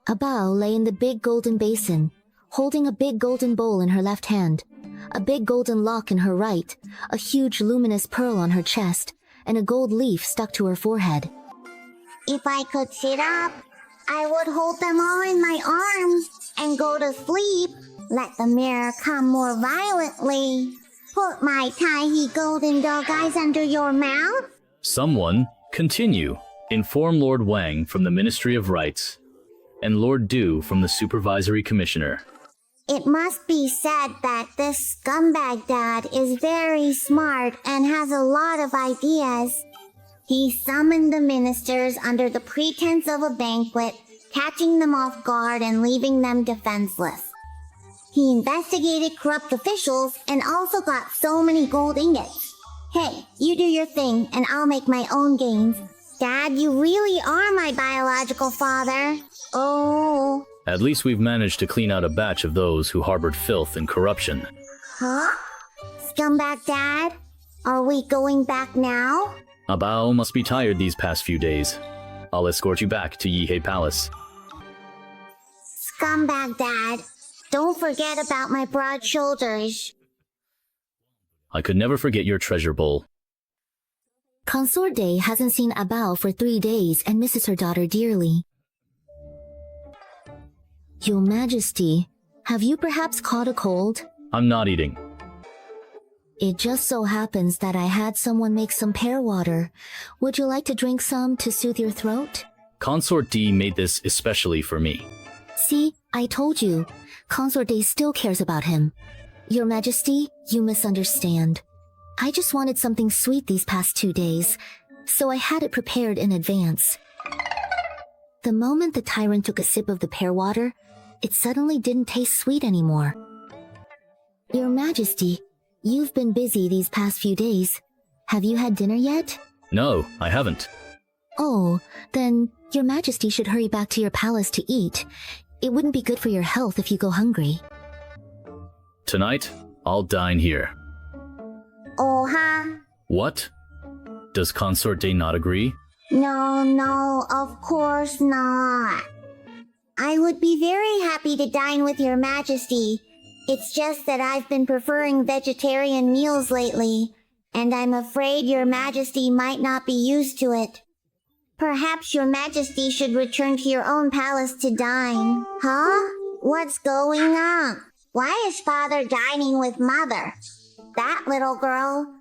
Habao lay in the big golden basin, holding a big golden bowl in her left hand, a big golden lock in her right, a huge luminous pearl on her chest, and a gold leaf stuck to her forehead. If I could sit up, I would hold them all in my arms and go to sleep. Let the mirror come more violently. Put my Tai-Hei golden dog eyes under your mouth. Someone, continue. Inform Lord Wang from the Ministry of Rights and Lord Du from the Supervisory Commissioner. It must be said that this scumbag dad is very smart and has a lot of ideas. He summoned the ministers under the pretense of a banquet, catching them off guard and leaving them defenseless. He investigated corrupt officials and also got so many gold ingots. Hey, you do your thing and I'll make my own gains. Dad, you really are my biological father. Oh. At least we've managed to clean out a batch of those who harbored filth and corruption. Huh? Scumbag Dad? Are we going back now? Habao must be tired these past few days. I'll escort you back to Yihei Palace. Scumbag Dad, don't forget about my broad shoulders. I could never forget your treasure bowl. Consort Day hasn't seen Habao for 3 days and misses her daughter dearly. Your Majesty, have you perhaps caught a cold? I'm not eating. It just so happens that I had someone make some pear water. Would you like to drink some to soothe your throat? Consort D made this especially for me. See, I told you. Consort D still cares about him. Your Majesty, you misunderstand. I just wanted something sweet these past 2 days, so I had it prepared in advance. The moment the tyrant took a sip of the pear water, it suddenly didn't taste sweet anymore. Your Majesty, you've been busy these past few days. Have you had dinner yet? No, I haven't. Oh, then Your Majesty should hurry back to your palace to eat. It wouldn't be good for your health if you go hungry. Tonight, I'll dine here. Oh, huh? What? Does Consort D not agree? No, of course not. I would be very happy to dine with your Majesty. It's just that I've been preferring vegetarian meals lately, and I'm afraid your Majesty might not be used to it. Perhaps your Majesty should return to your own palace to dine. Huh? What's going on? Why is Father dining with Mother? That little girl.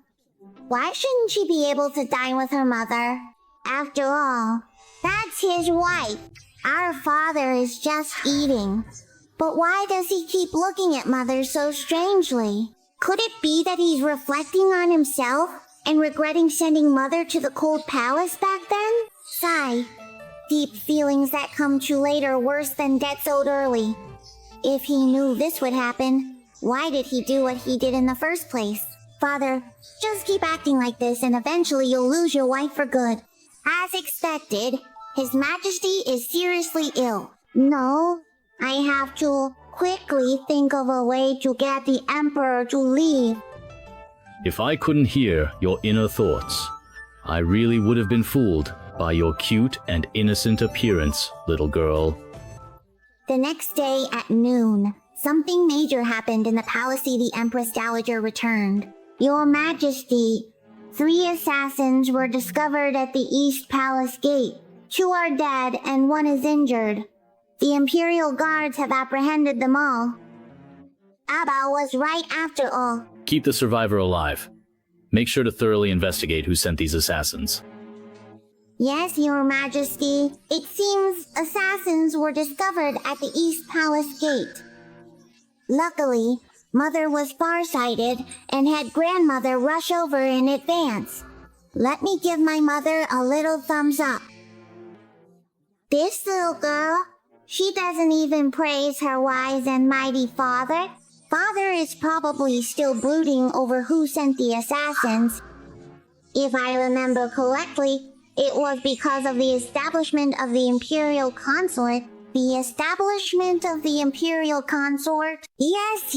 Why shouldn't she be able to dine with her mother? After all, that's his wife. Our father is just eating. But why does he keep looking at Mother so strangely? Could it be that he's reflecting on himself and regretting sending Mother to the cold palace back then? Sigh. Deep feelings that come too late are worse than death's owed early. If he knew this would happen, why did he do what he did in the first place? Father, just keep acting like this and eventually you'll lose your wife for good. As expected, His Majesty is seriously ill. No, I have to quickly think of a way to get the Emperor to leave. If I couldn't hear your inner thoughts, I really would have been fooled by your cute and innocent appearance, little girl. The next day at noon, something major happened in the palace. The Empress Dowager returned. Your Majesty, 3 assassins were discovered at the East Palace Gate. 2 are dead and 1 is injured. The Imperial Guards have apprehended them all. Abba was right after all. Keep the survivor alive. Make sure to thoroughly investigate who sent these assassins. Yes, Your Majesty. It seems assassins were discovered at the East Palace Gate. Luckily, Mother was farsighted and had Grandmother rush over in advance. Let me give my mother a little thumbs up. This little girl, she doesn't even praise her wise and mighty father. Father is probably still brooding over who sent the assassins. If I remember correctly, it was because of the establishment of the Imperial Consort. The establishment of the Imperial Consort? Yes.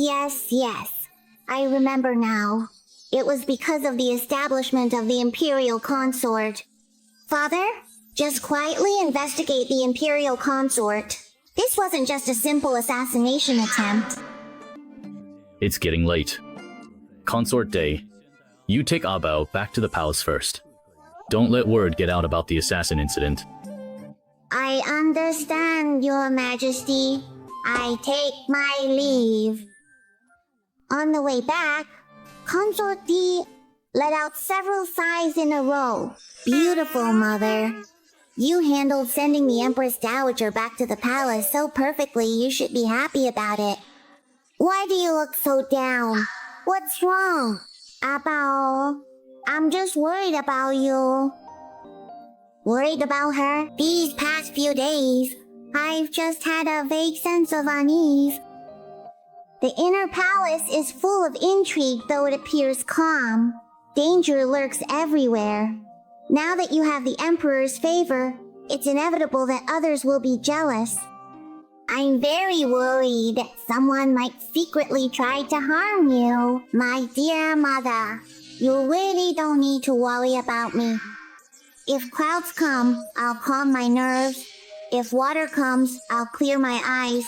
I remember now. It was because of the establishment of the Imperial Consort. Father, just quietly investigate the Imperial Consort. This wasn't just a simple assassination attempt. It's getting late. Consort Day, you take Abao back to the palace first. Don't let word get out about the assassin incident. I understand, Your Majesty. I take my leave. On the way back, Consort D let out several sighs in a row. Beautiful, Mother. You handled sending the Empress Dowager back to the palace so perfectly, you should be happy about it. Why do you look so down? What's wrong? Abao, I'm just worried about you. Worried about her? These past few days, I've just had a vague sense of unease. The inner palace is full of intrigue, though it appears calm. Danger lurks everywhere. Now that you have the Emperor's favor, it's inevitable that others will be jealous. I'm very worried that someone might secretly try to harm you. My dear mother, you really don't need to worry about me. If clouds come, I'll calm my nerves. If water comes, I'll clear my eyes.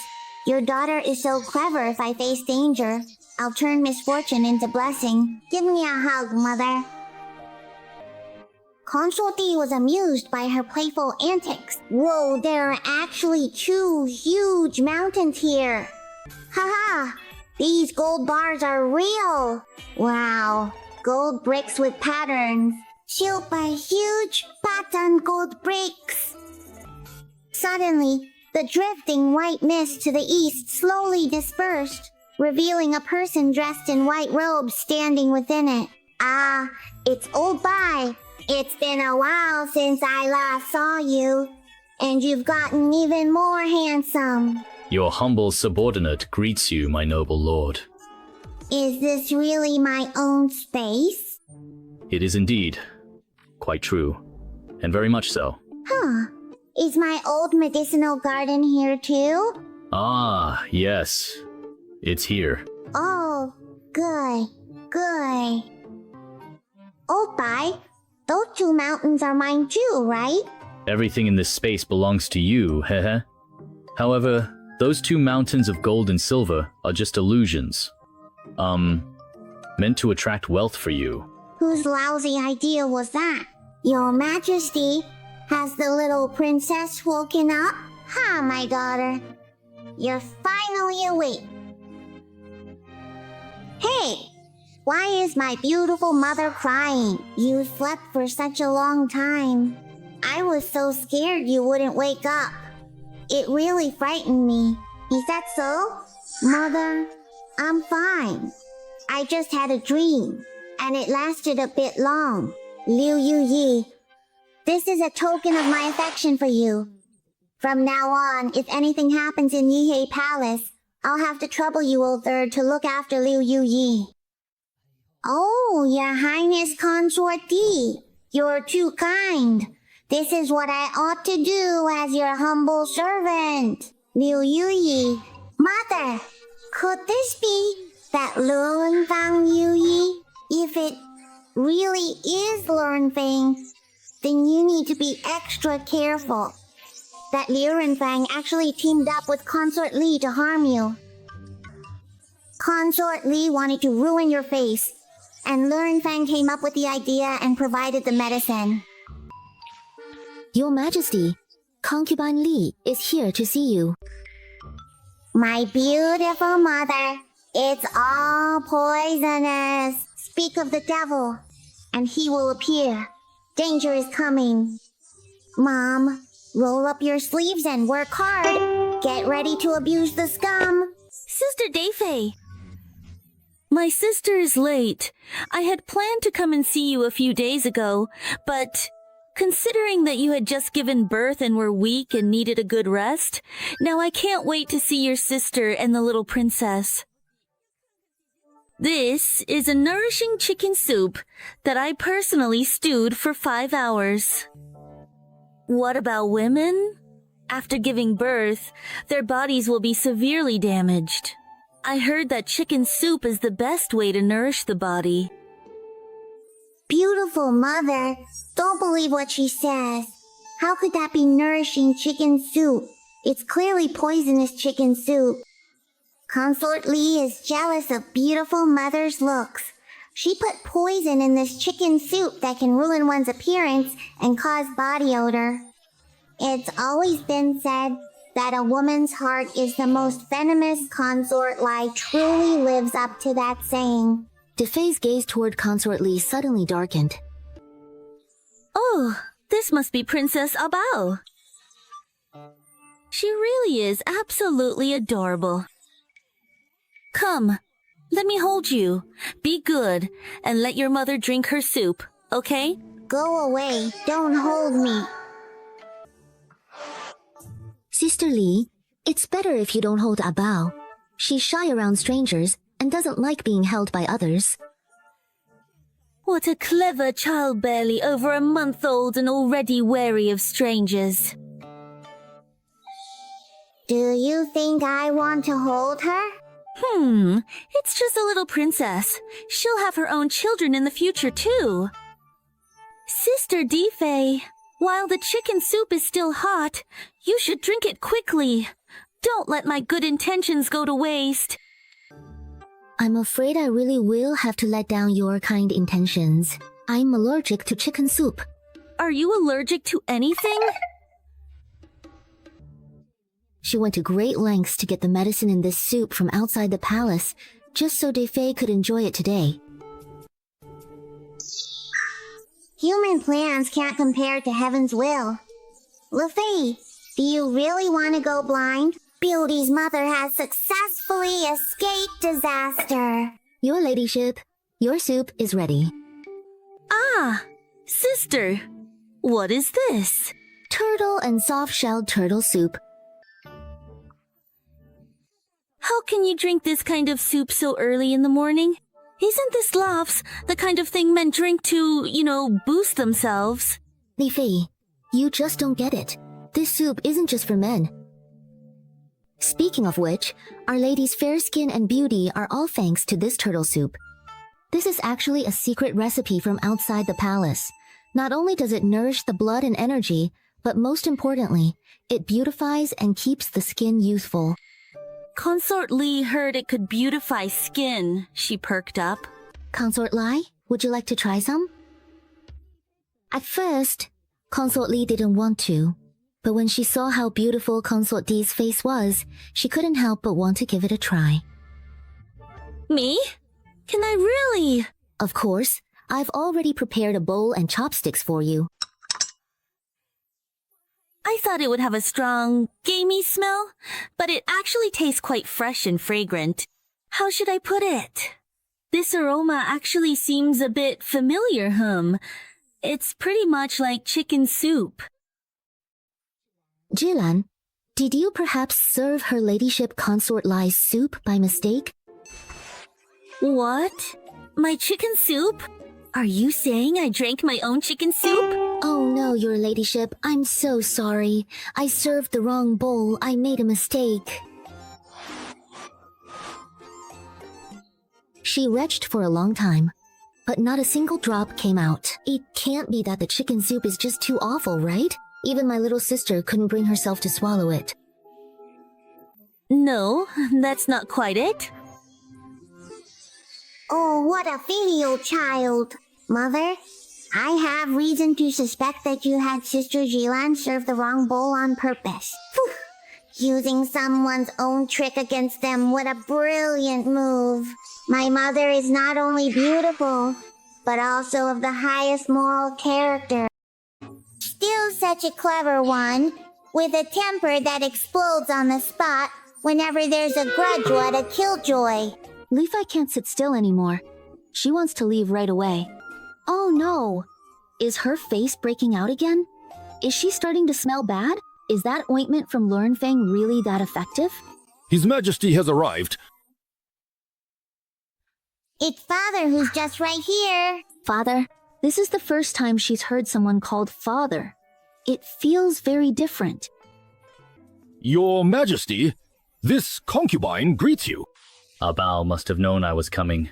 Your daughter is so clever. If I face danger, I'll turn misfortune into blessing. Give me a hug, Mother. Consort D was amused by her playful antics. Whoa, there are actually 2 huge mountains here. Haha, These gold bars are real. Wow, gold bricks with patterns. Super huge pattern gold bricks. Suddenly, the drifting white mist to the east slowly dispersed, revealing a person dressed in white robes standing within it. Ah, it's Old Bai. It's been a while since I last saw you, and you've gotten even more handsome. Your humble subordinate greets you, my noble lord. Is this really my own space? It is indeed. Quite true. And very much so. Huh. Is my old medicinal garden here too? Ah, yes. It's here. Oh, good, good. Old Bai, those two mountains are mine too, right? Everything in this space belongs to you, heh. However, those two mountains of gold and silver are just illusions. Meant to attract wealth for you. Whose lousy idea was that? Your Majesty, has the little princess woken up? Ha, my daughter. You're finally awake. Hey, why is my beautiful mother crying? You slept for such a long time. I was so scared you wouldn't wake up. It really frightened me. Is that so? Mother, I'm fine. I just had a dream, and it lasted a bit long. Liu Yi, this is a token of my affection for you. From now on, if anything happens in Yihei Palace, I'll have to trouble you, old third, to look after Liu Yi. Oh, Your Highness Consort D, you're too kind. This is what I ought to do as your humble servant. Liu Yi, Mother, could this be that Lurenfang Yi? If it really is Lurenfang, then you need to be extra careful. That Lurenfang actually teamed up with Consort Li to harm you. Consort Li wanted to ruin your face, and Lurenfang came up with the idea and provided the medicine. Your Majesty, Concubine Li is here to see you. My beautiful mother, it's all poisonous. Speak of the devil, and he will appear. Danger is coming. Mom, roll up your sleeves and work hard. Get ready to abuse the scum. Sister Deifei! My sister is late. I had planned to come and see you a few days ago, but considering that you had just given birth and were weak and needed a good rest, now I can't wait to see your sister and the little princess. This is a nourishing chicken soup that I personally stewed for 5 hours. What about women? After giving birth, their bodies will be severely damaged. I heard that chicken soup is the best way to nourish the body. Beautiful mother, don't believe what she says. How could that be nourishing chicken soup? It's clearly poisonous chicken soup. Consort Li is jealous of beautiful mother's looks. She put poison in this chicken soup that can ruin one's appearance and cause body odor. It's always been said that a woman's heart is the most venomous. Consort Li truly lives up to that saying. Defei's gaze toward Consort Li suddenly darkened. Oh, this must be Princess Abao. She really is absolutely adorable. Come, let me hold you. Be good, and let your mother drink her soup, okay? Go away, don't hold me. Sister Li, it's better if you don't hold Abao. She's shy around strangers and doesn't like being held by others. What a clever child, barely over a month old and already wary of strangers. Do you think I want to hold her? It's just a little princess. She'll have her own children in the future, too. Sister Deifei, while the chicken soup is still hot, you should drink it quickly. Don't let my good intentions go to waste. I'm afraid I really will have to let down your kind intentions. I'm allergic to chicken soup. Are you allergic to anything? She went to great lengths to get the medicine in this soup from outside the palace, just so Defei could enjoy it today. Human plans can't compare to heaven's will. Lafay, do you really want to go blind? Beauty's mother has successfully escaped disaster. Your ladyship, your soup is ready. Ah, sister, what is this? Turtle and soft-shelled turtle soup. How can you drink this kind of soup so early in the morning? Isn't this laughs the kind of thing men drink to, boost themselves? Defei, you just don't get it. This soup isn't just for men. Speaking of which, Our Lady's fair skin and beauty are all thanks to this turtle soup. This is actually a secret recipe from outside the palace. Not only does it nourish the blood and energy, but most importantly, it beautifies and keeps the skin youthful. Consort Li heard it could beautify skin. She perked up. Consort Lai, would you like to try some? At first, Consort Li didn't want to, but when she saw how beautiful Consort Di's face was, she couldn't help but want to give it a try. Me? Can I really? Of course, I've already prepared a bowl and chopsticks for you. I thought it would have a strong, gamey smell, but it actually tastes quite fresh and fragrant. How should I put it? This aroma actually seems a bit familiar, It's pretty much like chicken soup. Jilan, did you perhaps serve Her Ladyship Consort Lai's soup by mistake? What? My chicken soup? Are you saying I drank my own chicken soup? Oh no, Your Ladyship, I'm so sorry. I served the wrong bowl. I made a mistake. She retched for a long time, but not a single drop came out. It can't be that the chicken soup is just too awful, right? Even my little sister couldn't bring herself to swallow it. No, that's not quite it. Oh, what a filial child. Mother, I have reason to suspect that you had Sister Jilan serve the wrong bowl on purpose. Phew. Using someone's own trick against them, what a brilliant move. My mother is not only beautiful, but also of the highest moral character. Still such a clever one, with a temper that explodes on the spot whenever there's a grudge or a killjoy. Leafai can't sit still anymore. She wants to leave right away. Oh no! Is her face breaking out again? Is she starting to smell bad? Is that ointment from Lurenfang really that effective? His Majesty has arrived. It's Father who's just right here. Father, this is the first time she's heard someone called Father. It feels very different. Your Majesty, this concubine greets you. Abao must have known I was coming.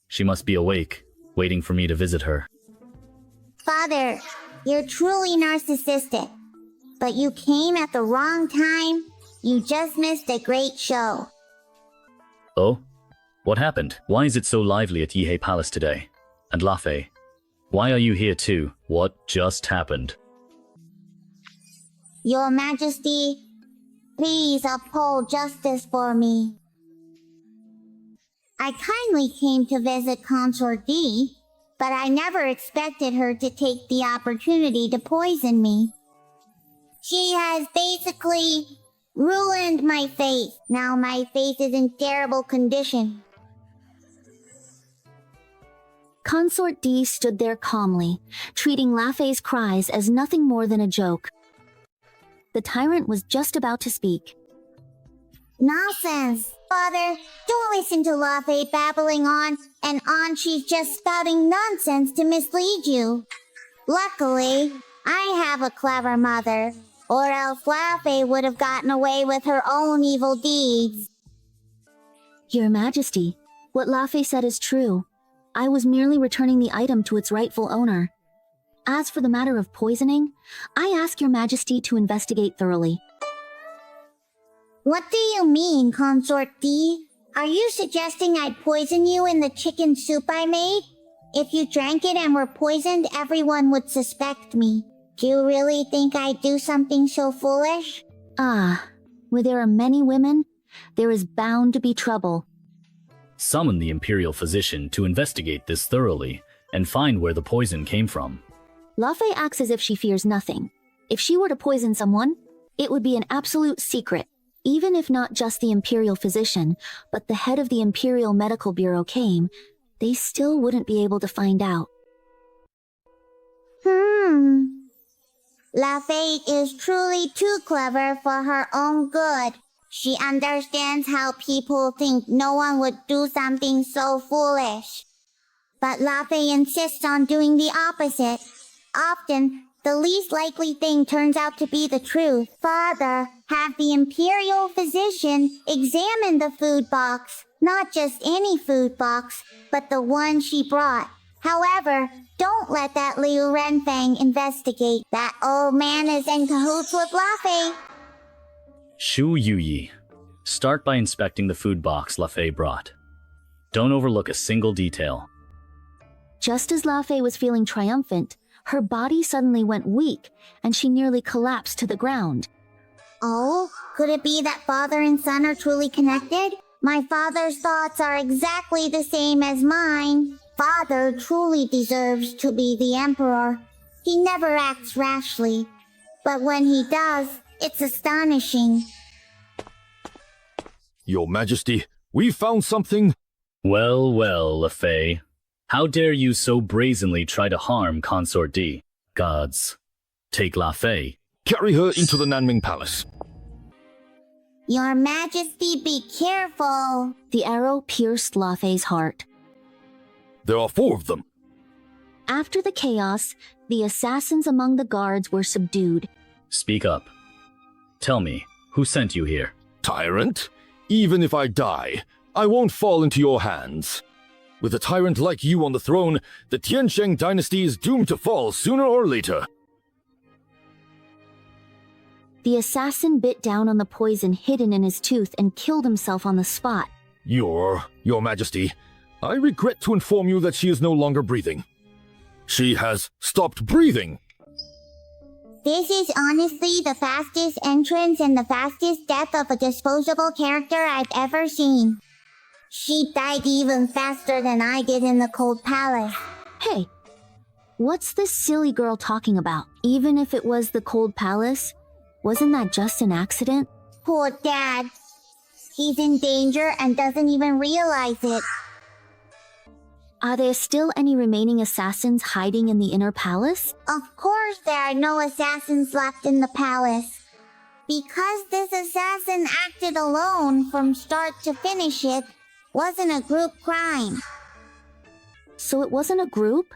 She must be awake, waiting for me to visit her. Father, you're truly narcissistic. But you came at the wrong time. You just missed a great show. Oh? What happened? Why is it so lively at Yihei Palace today? And Lafay, why are you here too? What just happened? Your Majesty, please uphold justice for me. I kindly came to visit Consort D, but I never expected her to take the opportunity to poison me. She has basically ruined my face. Now my face is in terrible condition. Consort D stood there calmly, treating Lafay's cries as nothing more than a joke. The tyrant was just about to speak. Nonsense! Father, don't listen to Lafay babbling on and on. She's just spouting nonsense to mislead you. Luckily, I have a clever mother, or else Lafay would have gotten away with her own evil deeds. Your Majesty, what Lafay said is true. I was merely returning the item to its rightful owner. As for the matter of poisoning, I ask Your Majesty to investigate thoroughly. What do you mean, Consort D? Are you suggesting I'd poison you in the chicken soup I made? If you drank it and were poisoned, everyone would suspect me. Do you really think I'd do something so foolish? Ah, Where there are many women, there is bound to be trouble. Summon the imperial physician to investigate this thoroughly and find where the poison came from. Lafay acts as if she fears nothing. If she were to poison someone, it would be an absolute secret. Even if not just the imperial physician, but the head of the Imperial Medical Bureau came, they still wouldn't be able to find out. Lafay is truly too clever for her own good. She understands how people think no one would do something so foolish. But Lafay insists on doing the opposite. Often, the least likely thing turns out to be the truth. Father, have the imperial physician examine the food box. Not just any food box, but the one she brought. However, don't let that Liu Renfang investigate. That old man is in cahoots with Lafay. Shu Yuyi, start by inspecting the food box Lafay brought. Don't overlook a single detail. Just as Lafay was feeling triumphant, her body suddenly went weak, and she nearly collapsed to the ground. Oh, could it be that father and son are truly connected? My father's thoughts are exactly the same as mine. Father truly deserves to be the emperor. He never acts rashly, but when he does, it's astonishing. Your Majesty, we found something. Well, well, Lafay. How dare you so brazenly try to harm Consort D? Gods, take Lafay. Carry her into the Nanming Palace. Your Majesty, be careful. The arrow pierced Lafay's heart. There are 4 of them. After the chaos, the assassins among the guards were subdued. Speak up. Tell me, who sent you here? Tyrant? Even if I die, I won't fall into your hands. With a tyrant like you on the throne, the Tiansheng dynasty is doomed to fall sooner or later. The assassin bit down on the poison hidden in his tooth and killed himself on the spot. Your Majesty, I regret to inform you that she is no longer breathing. She has stopped breathing. This is honestly the fastest entrance and the fastest death of a disposable character I've ever seen. She died even faster than I did in the Cold Palace. Hey, what's this silly girl talking about? Even if it was the Cold Palace, wasn't that just an accident? Poor Dad. He's in danger and doesn't even realize it. Are there still any remaining assassins hiding in the inner palace? Of course there are no assassins left in the palace. Because this assassin acted alone from start to finish, it wasn't a group crime. So it wasn't a group?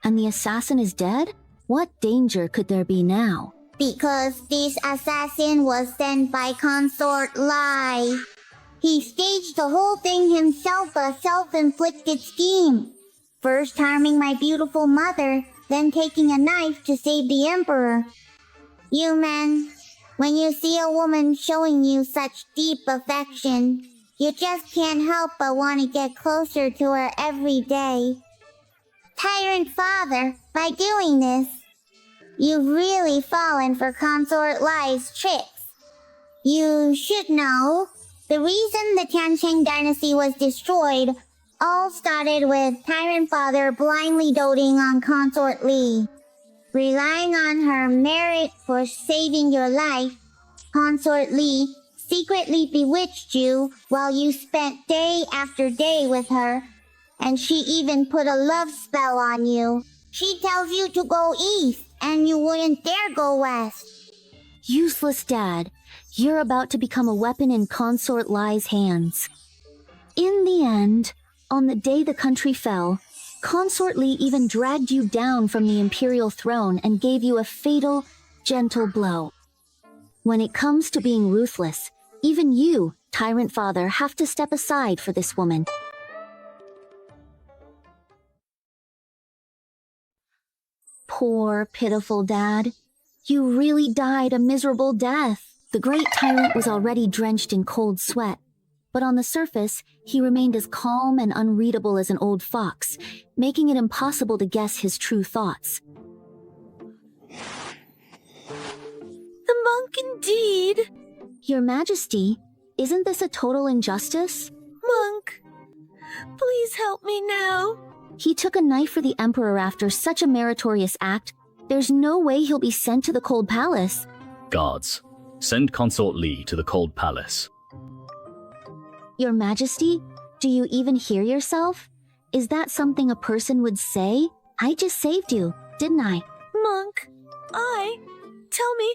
And the assassin is dead? What danger could there be now? Because this assassin was sent by Consort Lai. He staged the whole thing himself, a self-inflicted scheme. First harming my beautiful mother, then taking a knife to save the emperor. You men, when you see a woman showing you such deep affection, you just can't help but want to get closer to her every day. Tyrant Father, by doing this, you've really fallen for Consort Lai's tricks. You should know, the reason the Tiansheng dynasty was destroyed all started with Tyrant Father blindly doting on Consort Li. Relying on her merit for saving your life, Consort Li secretly bewitched you while you spent day after day with her, and she even put a love spell on you. She tells you to go east, and you wouldn't dare go west. Useless Dad, you're about to become a weapon in Consort Lai's hands. In the end, on the day the country fell, Consort Li even dragged you down from the imperial throne and gave you a fatal, gentle blow. When it comes to being ruthless, even you, Tyrant Father, have to step aside for this woman. Poor, pitiful Dad. You really died a miserable death. The great tyrant was already drenched in cold sweat, but on the surface, he remained as calm and unreadable as an old fox, making it impossible to guess his true thoughts. The monk indeed. Your Majesty, isn't this a total injustice? Monk, please help me now. He took a knife for the Emperor after such a meritorious act. There's no way he'll be sent to the Cold Palace. Guards, send Consort Li to the Cold Palace. Your Majesty, do you even hear yourself? Is that something a person would say? I just saved you, didn't I? Monk, tell me,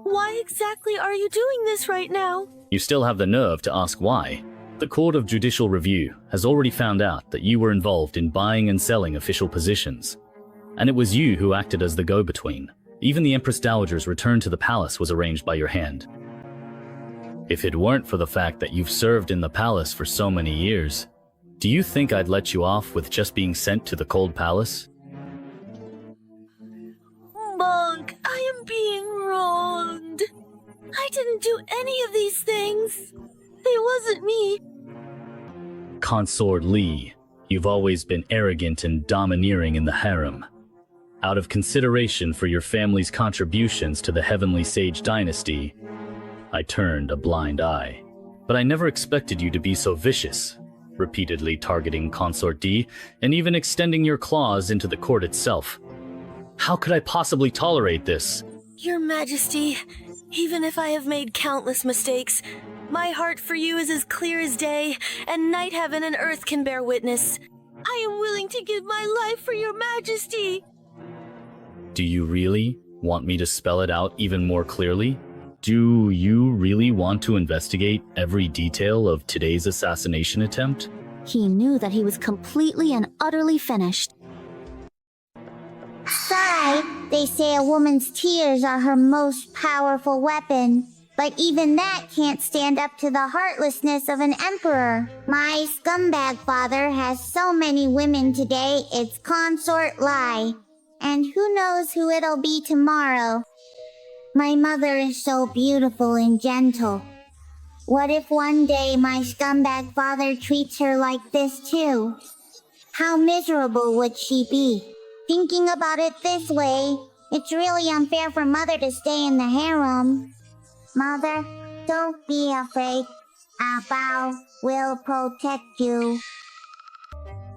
why exactly are you doing this right now? You still have the nerve to ask why. The Court of Judicial Review has already found out that you were involved in buying and selling official positions. And it was you who acted as the go-between. Even the Empress Dowager's return to the palace was arranged by your hand. If it weren't for the fact that you've served in the palace for so many years, do you think I'd let you off with just being sent to the Cold Palace? Monk, I am being wronged. I didn't do any of these things. It wasn't me. Consort Li, you've always been arrogant and domineering in the harem. Out of consideration for your family's contributions to the Heavenly Sage dynasty, I turned a blind eye. But I never expected you to be so vicious, repeatedly targeting Consort D and even extending your claws into the court itself. How could I possibly tolerate this? Your Majesty, even if I have made countless mistakes, my heart for you is as clear as day, and night heaven and earth can bear witness. I am willing to give my life for your Majesty. Do you really want me to spell it out even more clearly? Do you really want to investigate every detail of today's assassination attempt? He knew that he was completely and utterly finished. Sigh, they say a woman's tears are her most powerful weapon. But even that can't stand up to the heartlessness of an emperor. My scumbag father has so many women today, it's Consort Li. And who knows who it'll be tomorrow. My mother is so beautiful and gentle. What if one day my scumbag father treats her like this too? How miserable would she be? Thinking about it this way, it's really unfair for Mother to stay in the harem. Mother, don't be afraid. Bao will protect you.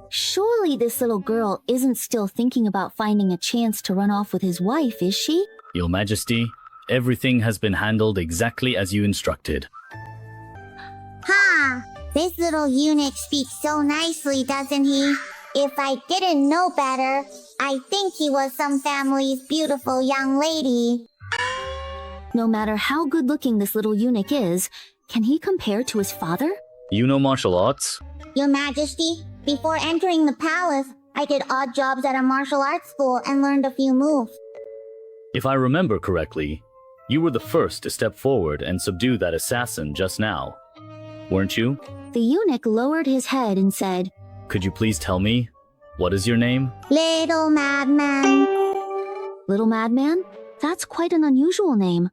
Surely this little girl isn't still thinking about finding a chance to run off with his wife, is she? Your Majesty, everything has been handled exactly as you instructed. Ha! This little eunuch speaks so nicely, doesn't he? If I didn't know better, I think he was some family's beautiful young lady. No matter how good-looking this little eunuch is, can he compare to his father? You know martial arts? Your Majesty, before entering the palace, I did odd jobs at a martial arts school and learned a few moves. If I remember correctly, you were the first to step forward and subdue that assassin just now, weren't you? The eunuch lowered his head and said, Could you please tell me, what is your name? Little Madman. Little Madman? That's quite an unusual name.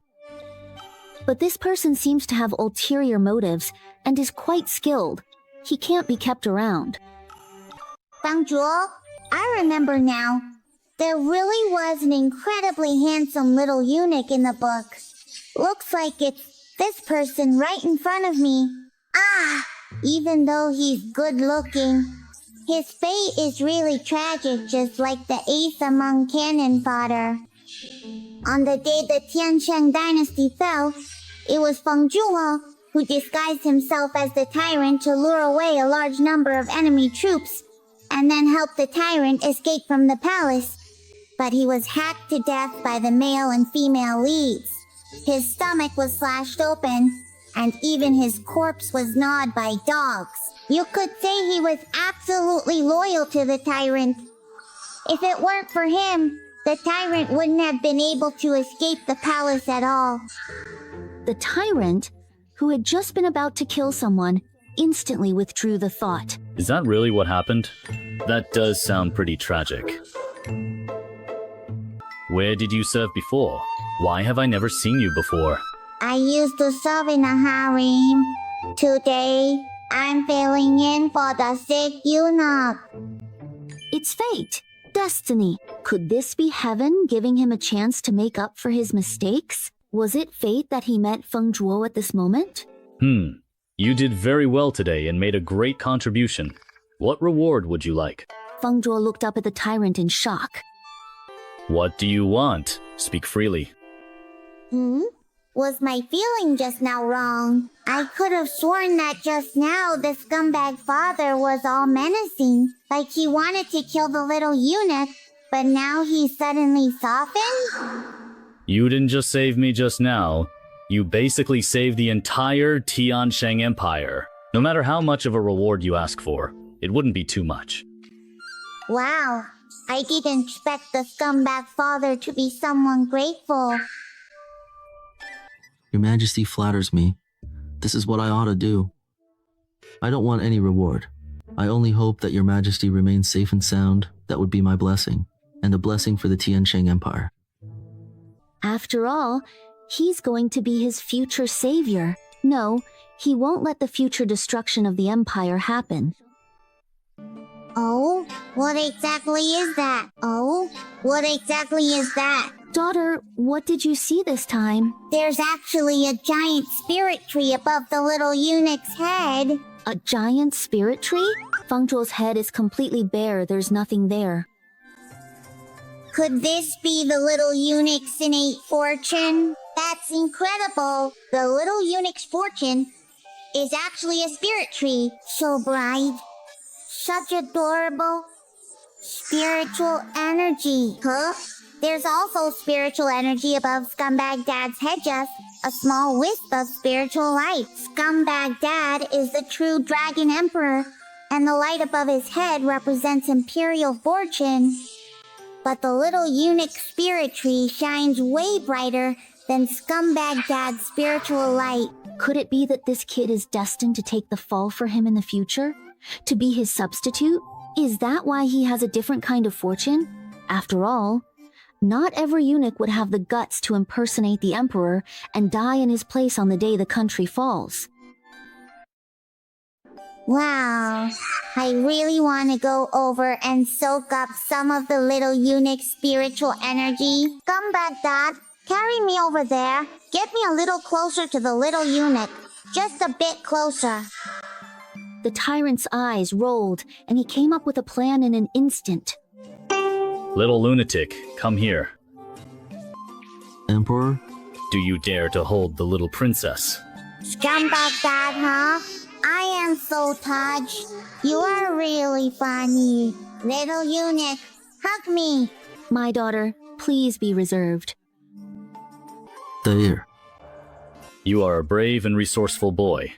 But this person seems to have ulterior motives and is quite skilled. He can't be kept around. Bangzhuo, I remember now. There really was an incredibly handsome little eunuch in the book. Looks like it's this person right in front of me. Ah! Even though he's good looking, his fate is really tragic, just like the ace among cannon fodder. On the day the Tiansheng dynasty fell, it was Feng Zhuo who disguised himself as the tyrant to lure away a large number of enemy troops, and then helped the tyrant escape from the palace. But he was hacked to death by the male and female leads. His stomach was slashed open, and even his corpse was gnawed by dogs. You could say he was absolutely loyal to the tyrant. If it weren't for him, the tyrant wouldn't have been able to escape the palace at all. The tyrant, who had just been about to kill someone, instantly withdrew the thought. Is that really what happened? That does sound pretty tragic. Where did you serve before? Why have I never seen you before? I used to serve in a harem. Today, I'm filling in for the sick eunuch. It's fate. Destiny. Could this be heaven giving him a chance to make up for his mistakes? Was it fate that he met Feng Zhuo at this moment? You did very well today and made a great contribution. What reward would you like? Feng Zhuo looked up at the tyrant in shock. What do you want? Speak freely. Was my feeling just now wrong? I could have sworn that just now the scumbag father was all menacing, like he wanted to kill the little eunuch, but now he's suddenly softened? You didn't just save me just now. You basically saved the entire Tiansheng Empire. No matter how much of a reward you ask for, it wouldn't be too much. Wow, I didn't expect the scumbag father to be someone grateful. Your Majesty flatters me. This is what I ought to do. I don't want any reward. I only hope that Your Majesty remains safe and sound. That would be my blessing, and a blessing for the Tiansheng Empire. After all, he's going to be his future savior. No, he won't let the future destruction of the empire happen. Oh, what exactly is that? Daughter, what did you see this time? There's actually a giant spirit tree above the little eunuch's head. A giant spirit tree? Feng Zhuo's head is completely bare, there's nothing there. Could this be the little eunuch's innate fortune? That's incredible. The little eunuch's fortune is actually a spirit tree. So bright. Such adorable spiritual energy. Huh? There's also spiritual energy above Scumbag Dad's head, just a small wisp of spiritual light. Scumbag Dad is the true Dragon Emperor, and the light above his head represents imperial fortune. But the little eunuch spirit tree shines way brighter than Scumbag Dad's spiritual light. Could it be that this kid is destined to take the fall for him in the future? To be his substitute? Is that why he has a different kind of fortune? After all, not every eunuch would have the guts to impersonate the emperor and die in his place on the day the country falls. Wow, I really want to go over and soak up some of the little eunuch's spiritual energy. Scumbag Dad, carry me over there. Get me a little closer to the little eunuch. Just a bit closer. The tyrant's eyes rolled, and he came up with a plan in an instant. Little lunatic, come here. Emperor? Do you dare to hold the little princess? Scumbag Dad, huh? I am so touched. You are really funny. Little eunuch, hug me. My daughter, please be reserved. There. You are a brave and resourceful boy,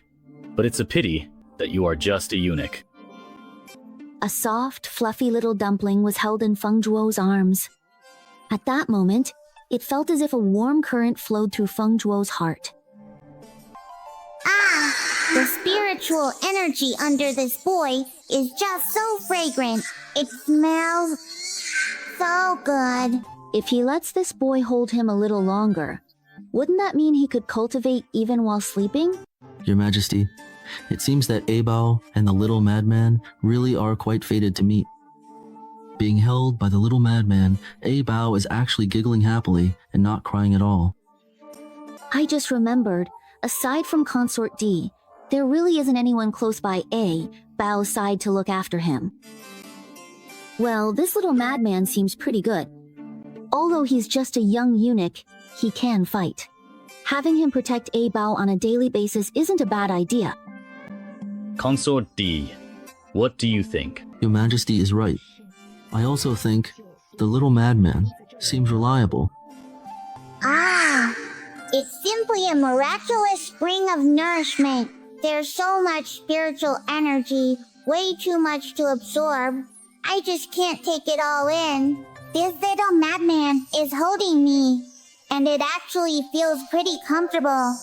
but it's a pity that you are just a eunuch. A soft, fluffy little dumpling was held in Feng Zhuo's arms. At that moment, it felt as if a warm current flowed through Feng Zhuo's heart. Ah, the spiritual energy under this boy is just so fragrant. It smells so good. If he lets this boy hold him a little longer, wouldn't that mean he could cultivate even while sleeping? Your Majesty, it seems that Abao and the little madman really are quite fated to meet. Being held by the little madman, Abao is actually giggling happily and not crying at all. I just remembered, aside from Consort D, there really isn't anyone close by Bao's side to look after him. Well, this little madman seems pretty good. Although he's just a young eunuch, he can fight. Having him protect Bao on a daily basis isn't a bad idea. Consort D, what do you think? Your Majesty is right. I also think the little madman seems reliable. Ah, it's simply a miraculous spring of nourishment. There's so much spiritual energy, way too much to absorb. I just can't take it all in. This little madman is holding me, and it actually feels pretty comfortable.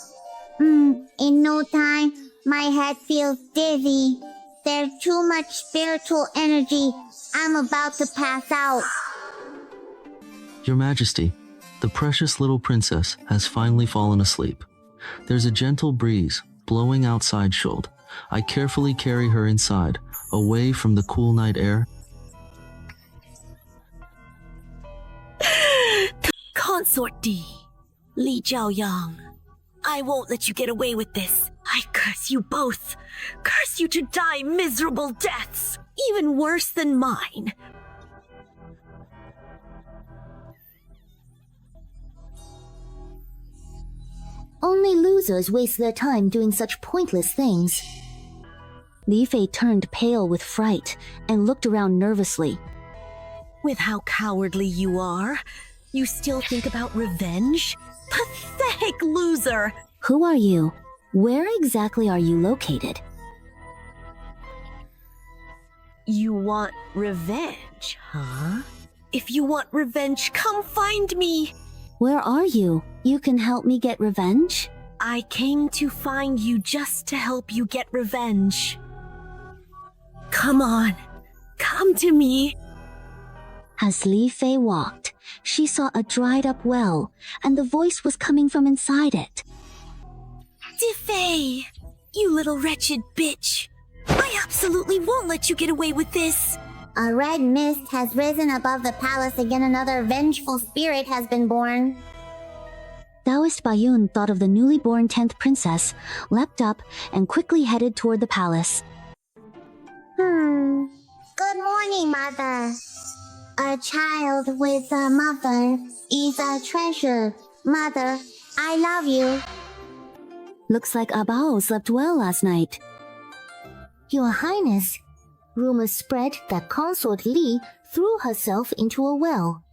In no time, my head feels dizzy. There's too much spiritual energy. I'm about to pass out. Your Majesty, the precious little princess has finally fallen asleep. There's a gentle breeze blowing outside Schuld. I carefully carry her inside, away from the cool night air. Consort D, Li Jiaoyang, I won't let you get away with this. I curse you both. Curse you to die miserable deaths, even worse than mine. Only losers waste their time doing such pointless things. Li Fei turned pale with fright and looked around nervously. With how cowardly you are, you still think about revenge? Pathetic loser! Who are you? Where exactly are you located? You want revenge, huh? If you want revenge, come find me! Where are you? You can help me get revenge? I came to find you just to help you get revenge. Come on, come to me. As Li Fei walked, she saw a dried-up well, and the voice was coming from inside it. Defei, you little wretched bitch. I absolutely won't let you get away with this. A red mist has risen above the palace again. Another vengeful spirit has been born. Taoist Bayun thought of the newly born 10th princess, leapt up, and quickly headed toward the palace. Good morning, mother. A child with a mother is a treasure. Mother, I love you. Looks like Abao slept well last night. Your Highness, rumors spread that Consort Li threw herself into a well.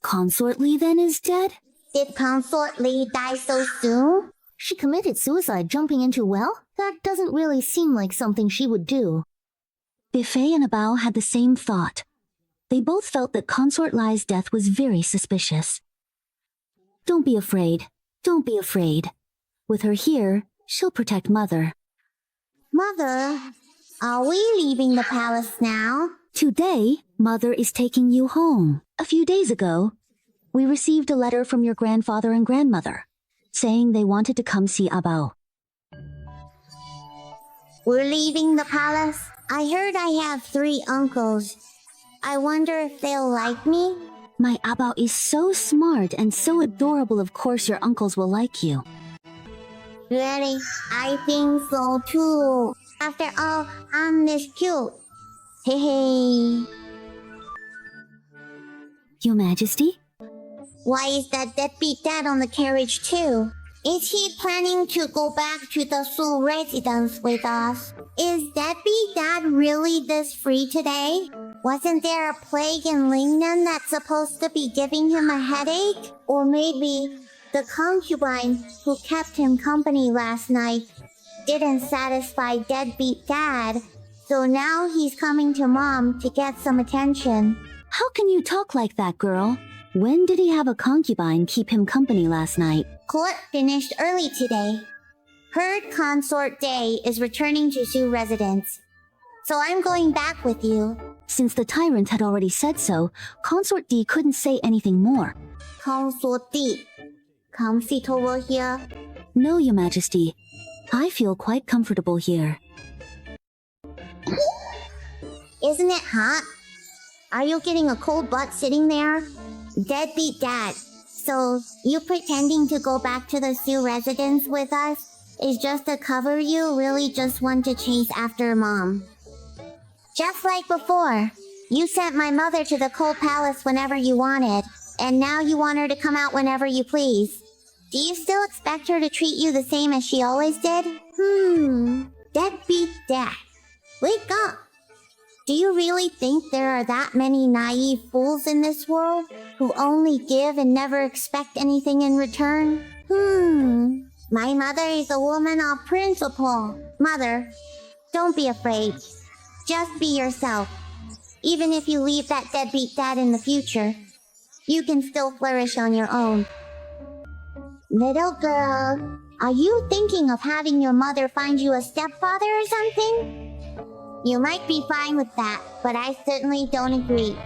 Consort Li then is dead? Did Consort Li die so soon? She committed suicide jumping into a well? That doesn't really seem like something she would do. Bifei and Abao had the same thought. They both felt that Consort Li's death was very suspicious. Don't be afraid. Don't be afraid. With her here, she'll protect Mother. Mother, are we leaving the palace now? Today, Mother is taking you home. A few days ago, we received a letter from your grandfather and grandmother, saying they wanted to come see Abao. We're leaving the palace? I heard I have 3 uncles. I wonder if they'll like me? My Abao is so smart and so adorable, of course your uncles will like you. Really? I think so too. After all, I'm this cute. Hey hey. Your Majesty? Why is that deadbeat dad on the carriage too? Is he planning to go back to the Su residence with us? Is deadbeat dad really this free today? Wasn't there a plague in Lingnan that's supposed to be giving him a headache? Or maybe the concubine who kept him company last night didn't satisfy deadbeat dad, so now he's coming to mom to get some attention. How can you talk like that, girl? When did he have a concubine keep him company last night? Court finished early today. Heard Consort Day is returning to Su residence, so I'm going back with you. Since the tyrant had already said so, Consort D couldn't say anything more. Consort D, come sit over here. No, Your Majesty. I feel quite comfortable here. Isn't it hot? Are you getting a cold butt sitting there? Deadbeat dad. So, you pretending to go back to the Su residence with us is just to cover you really just want to chase after mom. Just like before, you sent my mother to the cold palace whenever you wanted, and now you want her to come out whenever you please. Do you still expect her to treat you the same as she always did? Deadbeat dad. Wake up! Do you really think there are that many naive fools in this world who only give and never expect anything in return? My mother is a woman of principle. Mother, don't be afraid. Just be yourself. Even if you leave that deadbeat dad in the future, you can still flourish on your own. Little girl, are you thinking of having your mother find you a stepfather or something? You might be fine with that, but I certainly don't agree.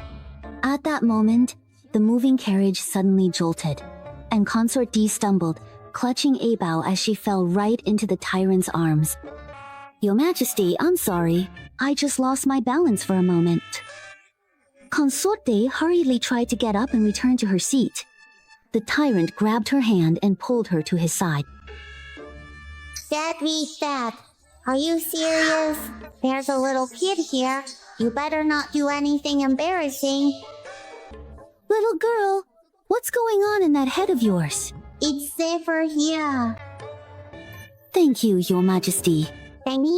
At that moment, the moving carriage suddenly jolted, and Consort D stumbled, clutching Abao as she fell right into the tyrant's arms. Your Majesty, I'm sorry. I just lost my balance for a moment. Consort D hurriedly tried to get up and return to her seat. The tyrant grabbed her hand and pulled her to his side. Dad, read that. Are you serious? There's a little kid here. You better not do anything embarrassing. Little girl, what's going on in that head of yours? It's safer here. Thank you, Your Majesty. Amy?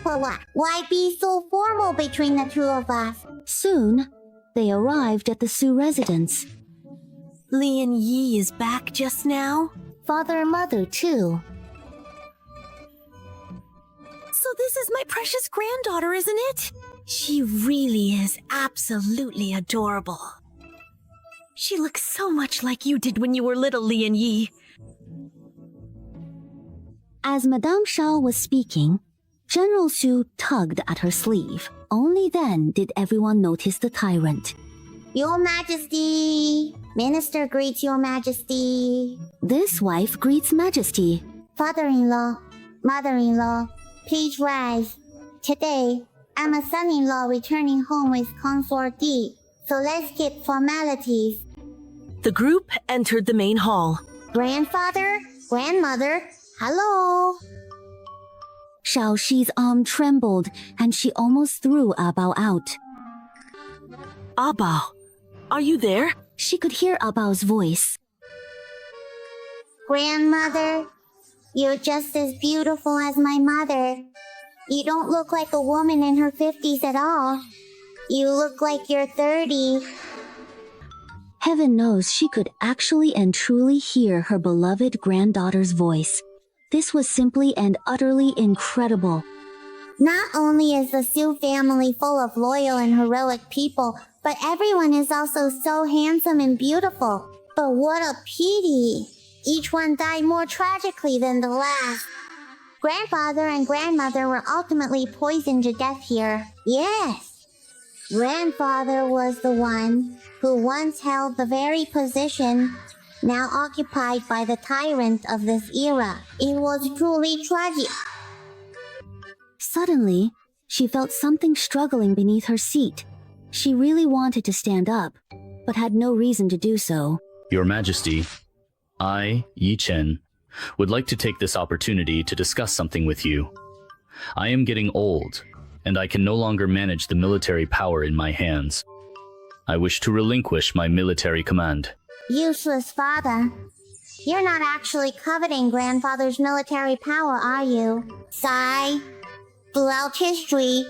For what? Why be so formal between the two of us? Soon, they arrived at the Su residence. Lian Yi is back just now? Father and mother, too. So this is my precious granddaughter, isn't it? She really is absolutely adorable. She looks so much like you did when you were little, Lian Yi. As Madame Shao was speaking, General Su tugged at her sleeve. Only then did everyone notice the tyrant. Your Majesty! Minister greets Your Majesty. This wife greets Majesty. Father-in-law, mother-in-law, please rise. Today, I'm a son-in-law returning home with Consort D, so let's skip formalities. The group entered the main hall. Grandfather, grandmother, hello. Shaoxi's arm trembled, and she almost threw Abao out. Abao, are you there? She could hear Abao's voice. Grandmother, you're just as beautiful as my mother. You don't look like a woman in her 50s at all. You look like you're 30. Heaven knows she could actually and truly hear her beloved granddaughter's voice. This was simply and utterly incredible. Not only is the Su family full of loyal and heroic people, but everyone is also so handsome and beautiful. But what a pity! Each one died more tragically than the last. Grandfather and grandmother were ultimately poisoned to death here. Yes! Grandfather was the one who once held the very position now occupied by the tyrant of this era. It was truly tragic. Suddenly, she felt something struggling beneath her seat. She really wanted to stand up, but had no reason to do so. Your Majesty, I, Yi Chen, would like to take this opportunity to discuss something with you. I am getting old, and I can no longer manage the military power in my hands. I wish to relinquish my military command. Useless father. You're not actually coveting grandfather's military power, are you? Sigh. Throughout history,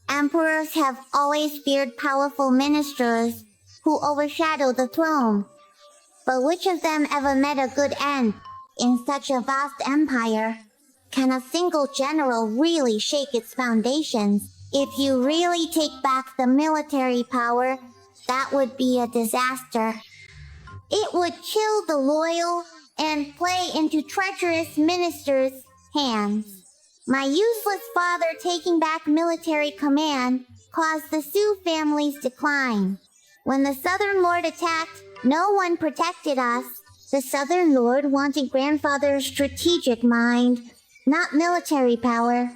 emperors have always feared powerful ministers who overshadow the throne. But which of them ever met a good end? In such a vast empire, can a single general really shake its foundations? If you really take back the military power, that would be a disaster. It would kill the loyal and play into treacherous ministers' hands. My useless father taking back military command caused the Su family's decline. When the Southern Lord attacked, no one protected us. The Southern Lord wanted grandfather's strategic mind, not military power.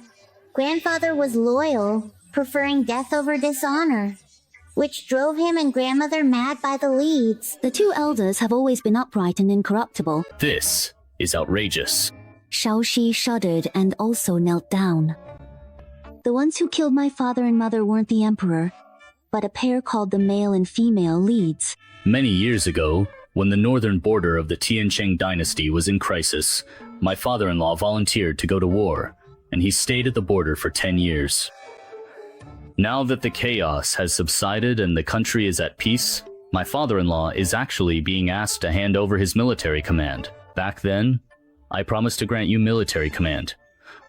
Grandfather was loyal, preferring death over dishonor, which drove him and grandmother mad by the leads. The two elders have always been upright and incorruptible. This is outrageous. Shaoxi shuddered and also knelt down. The ones who killed my father and mother weren't the emperor, but a pair called the male and female leads. Many years ago, when the northern border of the Tiancheng dynasty was in crisis, my father-in-law volunteered to go to war, and he stayed at the border for 10 years. Now that the chaos has subsided and the country is at peace, my father-in-law is actually being asked to hand over his military command. Back then, I promised to grant you military command.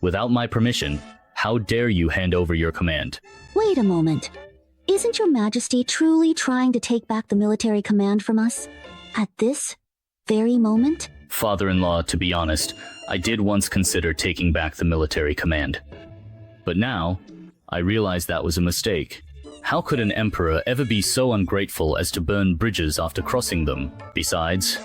Without my permission, how dare you hand over your command? Wait a moment. Isn't your Majesty truly trying to take back the military command from us? At this very moment? Father-in-law, to be honest, I did once consider taking back the military command. But now, I realize that was a mistake. How could an emperor ever be so ungrateful as to burn bridges after crossing them? Besides,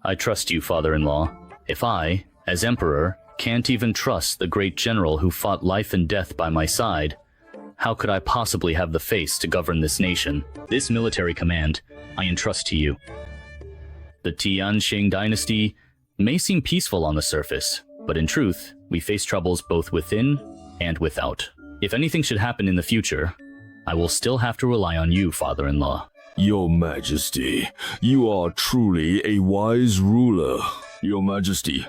I trust you, father-in-law. If I, as emperor, can't even trust the great general who fought life and death by my side, how could I possibly have the face to govern this nation? This military command, I entrust to you. The Tianxing dynasty may seem peaceful on the surface, but in truth, we face troubles both within and without. If anything should happen in the future, I will still have to rely on you, father-in-law. Your Majesty, you are truly a wise ruler. Your Majesty,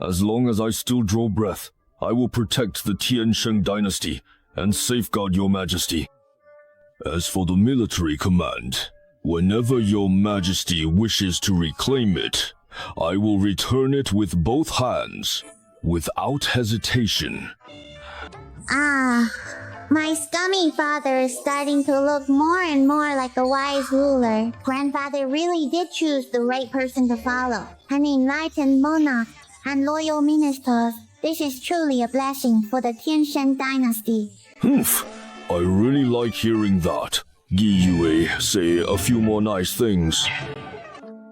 as long as I still draw breath, I will protect the Tiansheng dynasty and safeguard your Majesty. As for the military command, whenever your Majesty wishes to reclaim it, I will return it with both hands, without hesitation. Ah, my scummy father is starting to look more and more like a wise ruler. Grandfather really did choose the right person to follow. An enlightened monarch and loyal ministers. This is truly a blessing for the Tiansheng dynasty. Humph, I really like hearing that. Yi Yue, say a few more nice things.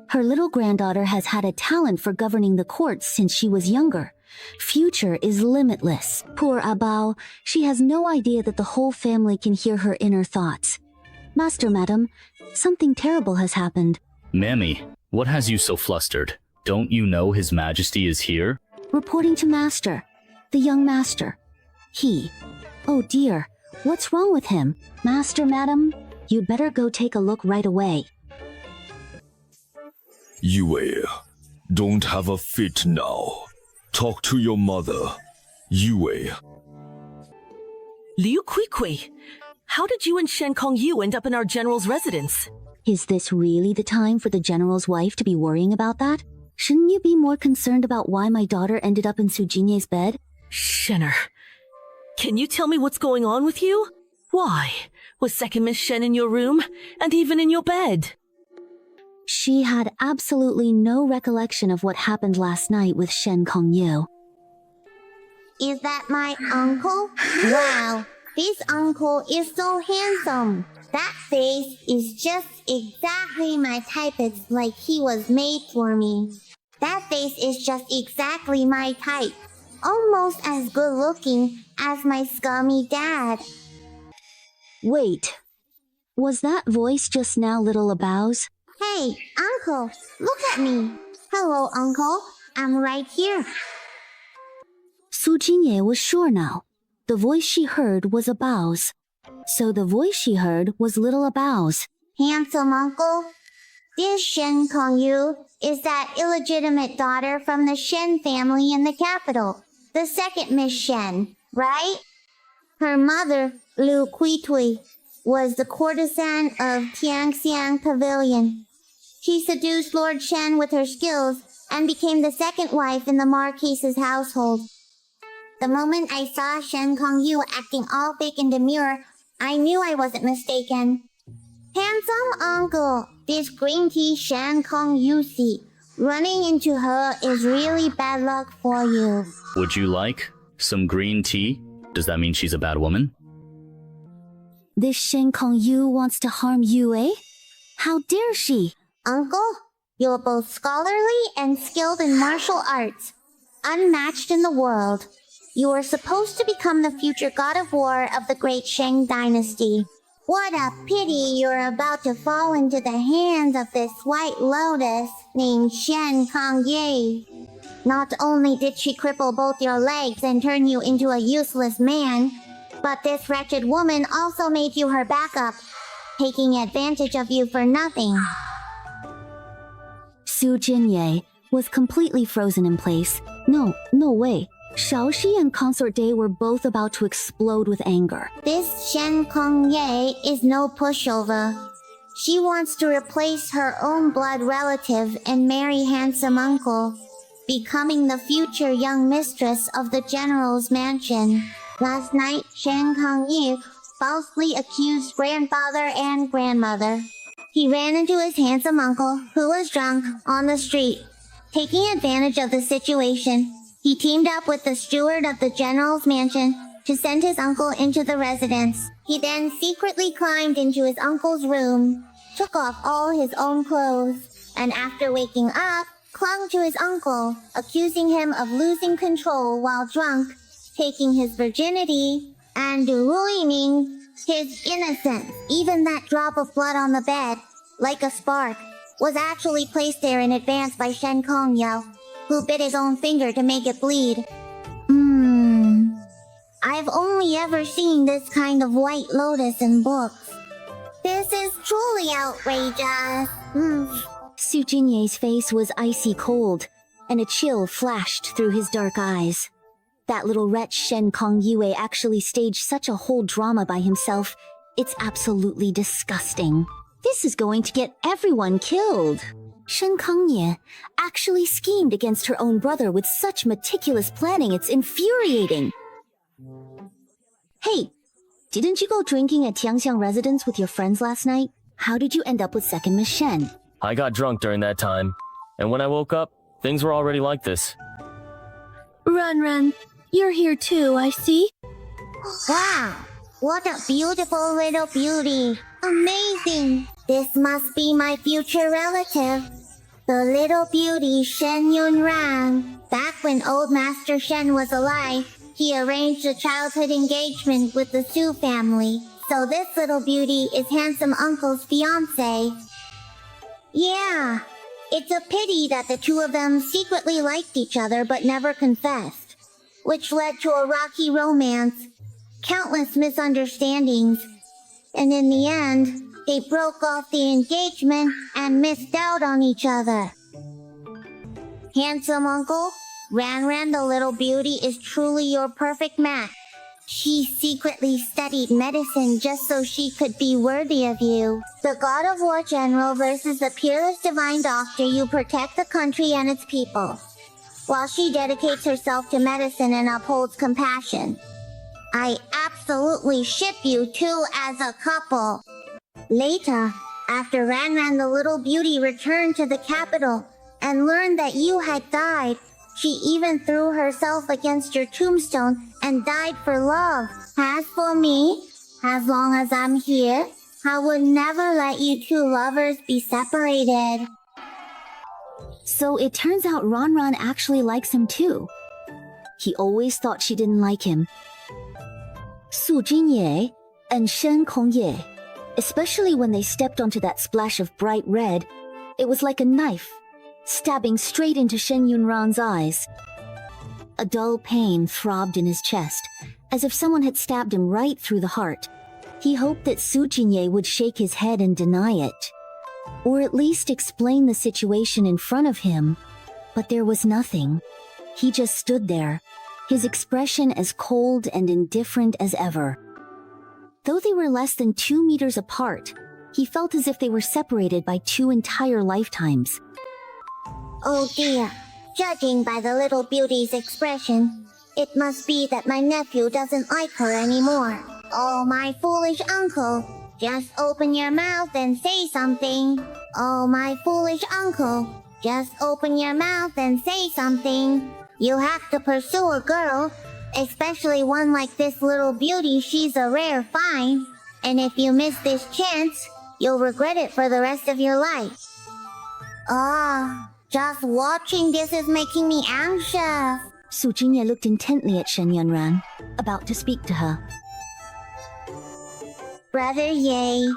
Her little granddaughter has had a talent for governing the courts since she was younger. Future is limitless. Poor Abao, she has no idea that the whole family can hear her inner thoughts. Master, madam, something terrible has happened. Mammy, what has you so flustered? Don't you know His Majesty is here? Reporting to Master, the young master. Oh dear, what's wrong with him? Master, madam, you'd better go take a look right away. Yue, don't have a fit now. Talk to your mother, Yue. Liu Kuikui, how did you and Shen Kongyu end up in our general's residence? Is this really the time for the general's wife to be worrying about that? Shouldn't you be more concerned about why my daughter ended up in Su Jinye's bed? Shenner, can you tell me what's going on with you? Why? Was second Miss Shen in your room, and even in your bed? She had absolutely no recollection of what happened last night with Shen Kongyu. Is that my uncle? Wow, this uncle is so handsome. That face is just exactly my type. It's like he was made for me. That face is just exactly my type. Almost as good looking as my scummy dad. Wait, was that voice just now little Abao's? Hey, uncle, look at me. Hello, uncle. I'm right here. Su Jinye was sure now. The voice she heard was Abao's. So the voice she heard was little Abao's. Handsome uncle. This Shen Kongyu is that illegitimate daughter from the Shen family in the capital. The second Miss Shen, right? Her mother, Liu Kuitui, was the courtesan of Tianxiang Pavilion. She seduced Lord Shen with her skills and became the second wife in the Marquise's household. The moment I saw Shen Kongyu acting all fake and demure, I knew I wasn't mistaken. Handsome uncle, this green tea Shen Kongyu see. Running into her is really bad luck for you. Would you like some green tea? Does that mean she's a bad woman? This Shen Kongyu wants to harm you, eh? How dare she? Uncle, you're both scholarly and skilled in martial arts, unmatched in the world. You are supposed to become the future god of war of the great Shang dynasty. What a pity you're about to fall into the hands of this white lotus named Shen Kongye. Not only did she cripple both your legs and turn you into a useless man, but this wretched woman also made you her backup, taking advantage of you for nothing. Su Jinye was completely frozen in place. No way. Shaoxi and Consort Day were both about to explode with anger. This Shen Kongye is no pushover. She wants to replace her own blood relative and marry handsome uncle, becoming the future young mistress of the general's mansion. Last night, Shen Kongye falsely accused grandfather and grandmother. He ran into his handsome uncle, who was drunk, on the street. Taking advantage of the situation, he teamed up with the steward of the general's mansion to send his uncle into the residence. He then secretly climbed into his uncle's room, took off all his own clothes, and after waking up, clung to his uncle, accusing him of losing control while drunk, taking his virginity, and ruining his innocence. Even that drop of blood on the bed, like a spark, was actually placed there in advance by Shen Kongyo, who bit his own finger to make it bleed. I've only ever seen this kind of white lotus in books. This is truly outrageous. Su Jinye's face was icy cold, and a chill flashed through his dark eyes. That little wretch Shen Kongyue actually staged such a whole drama by himself. It's absolutely disgusting. This is going to get everyone killed. Shen Kongye actually schemed against her own brother with such meticulous planning, it's infuriating. Hey, didn't you go drinking at Tiangxiang residence with your friends last night? How did you end up with second Miss Shen? I got drunk during that time, and when I woke up, things were already like this. Run, you're here too, I see. Wow, what a beautiful little beauty. Amazing. This must be my future relative. The little beauty Shen Yunran. Back when old Master Shen was alive, he arranged a childhood engagement with the Su family. So this little beauty is handsome uncle's fiancé. Yeah, it's a pity that the two of them secretly liked each other but never confessed, which led to a rocky romance, countless misunderstandings, and in the end, they broke off the engagement and missed out on each other. Handsome uncle, Ran the little beauty is truly your perfect match. She secretly studied medicine just so she could be worthy of you. The God of War General versus the peerless divine doctor, you protect the country and its people, while she dedicates herself to medicine and upholds compassion. I absolutely ship you two as a couple. Later, after Ran the little beauty returned to the capital and learned that you had died, she even threw herself against your tombstone and died for love. As for me, as long as I'm here, I would never let you two lovers be separated. So it turns out Ran actually likes him too. He always thought she didn't like him. Su Jinye and Shen Kongye, especially when they stepped onto that splash of bright red, it was like a knife, stabbing straight into Shen Yunran's eyes. A dull pain throbbed in his chest, as if someone had stabbed him right through the heart. He hoped that Su Jinye would shake his head and deny it, or at least explain the situation in front of him, but there was nothing. He just stood there, his expression as cold and indifferent as ever. Though they were less than 2 meters apart, he felt as if they were separated by 2 entire lifetimes. Oh dear, judging by the little beauty's expression, it must be that my nephew doesn't like her anymore. Oh, my foolish uncle, just open your mouth and say something. Oh, my foolish uncle, just open your mouth and say something. You have to pursue a girl, especially one like this little beauty. She's a rare find, and if you miss this chance, you'll regret it for the rest of your life. Just watching this is making me anxious. Su Jinye looked intently at Shen Yunran, about to speak to her. Brother Ye,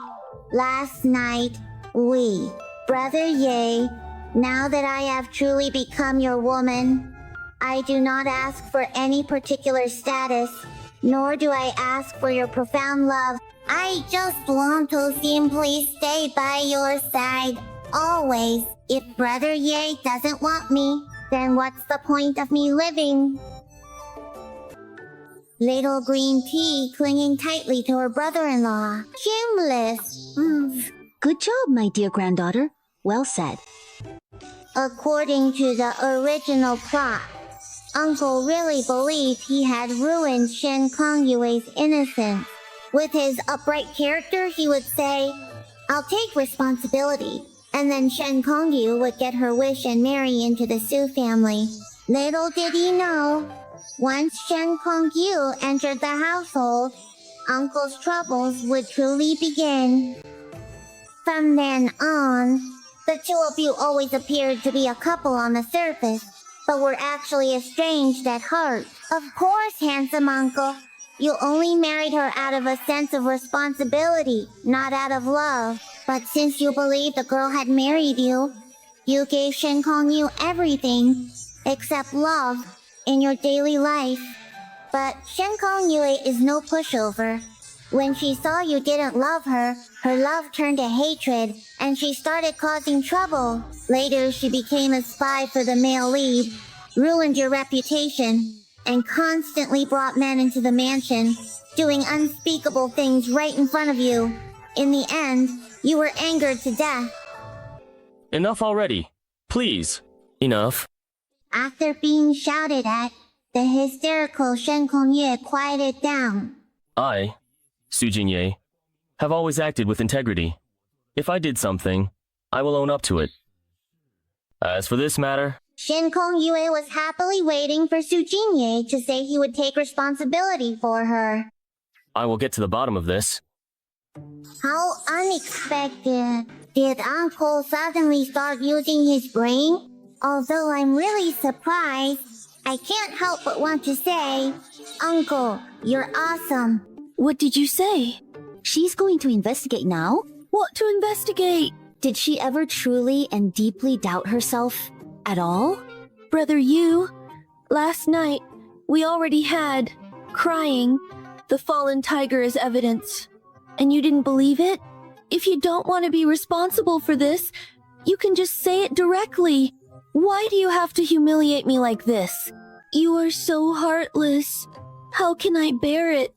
last night, Brother Ye, now that I have truly become your woman, I do not ask for any particular status, nor do I ask for your profound love. I just want to simply stay by your side, always. If Brother Ye doesn't want me, then what's the point of me living? Little green tea clinging tightly to her brother-in-law. Shameless. Good job, my dear granddaughter. Well said. According to the original plot, Uncle really believed he had ruined Shen Kongyue's innocence. With his upright character, he would say, "I'll take responsibility." And then Shen Kongyu would get her wish and marry into the Su family. Little did he know, once Shen Kongyu entered the household, Uncle's troubles would truly begin. From then on, the two of you always appeared to be a couple on the surface, but were actually estranged at heart. Of course, handsome uncle, you only married her out of a sense of responsibility, not out of love. But since you believed the girl had married you, you gave Shen Kongyu everything except love in your daily life. But Shen Kongyue is no pushover. When she saw you didn't love her, her love turned to hatred, and she started causing trouble. Later, she became a spy for the male lead, ruined your reputation, and constantly brought men into the mansion, doing unspeakable things right in front of you. In the end, you were angered to death. Enough already. Please. Enough. After being shouted at, the hysterical Shen Kongyue quieted down. I, Su Jinye, have always acted with integrity. If I did something, I will own up to it. As for this matter, Shen Kongyue was happily waiting for Su Jinye to say he would take responsibility for her. I will get to the bottom of this. How unexpected. Did Uncle suddenly start using his brain? Although I'm really surprised, I can't help but want to say, Uncle, you're awesome. What did you say? She's going to investigate now? What to investigate? Did she ever truly and deeply doubt herself at all? Brother Yu, last night, we already had, crying, the fallen tiger as evidence. And you didn't believe it? If you don't want to be responsible for this, you can just say it directly. Why do you have to humiliate me like this? You are so heartless. How can I bear it?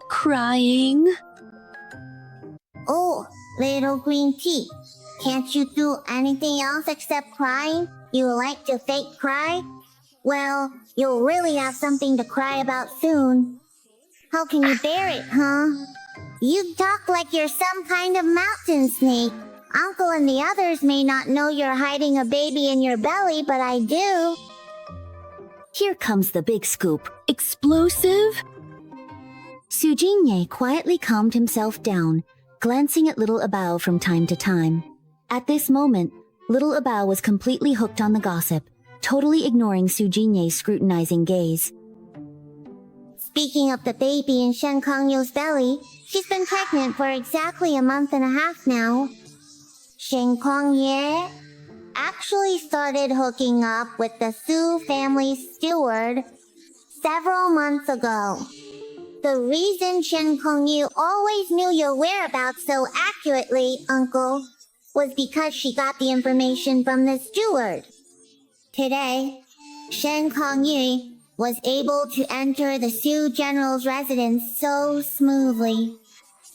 Crying. Oh, little green tea. Can't you do anything else except crying? You like to fake cry? Well, you'll really have something to cry about soon. How can you bear it, huh? You talk like you're some kind of mountain snake. Uncle and the others may not know you're hiding a baby in your belly, but I do. Here comes the big scoop. Explosive? Su Jinye quietly calmed himself down, glancing at little Abao from time to time. At this moment, little Abao was completely hooked on the gossip, totally ignoring Su Jinye's scrutinizing gaze. Speaking of the baby in Shen Kongyu's belly, she's been pregnant for exactly a month and a half now. Shen Kongye actually started hooking up with the Su family steward several months ago. The reason Shen Kongyu always knew your whereabouts so accurately, Uncle, was because she got the information from the steward. Today, Shen Kongyu was able to enter the Su general's residence so smoothly.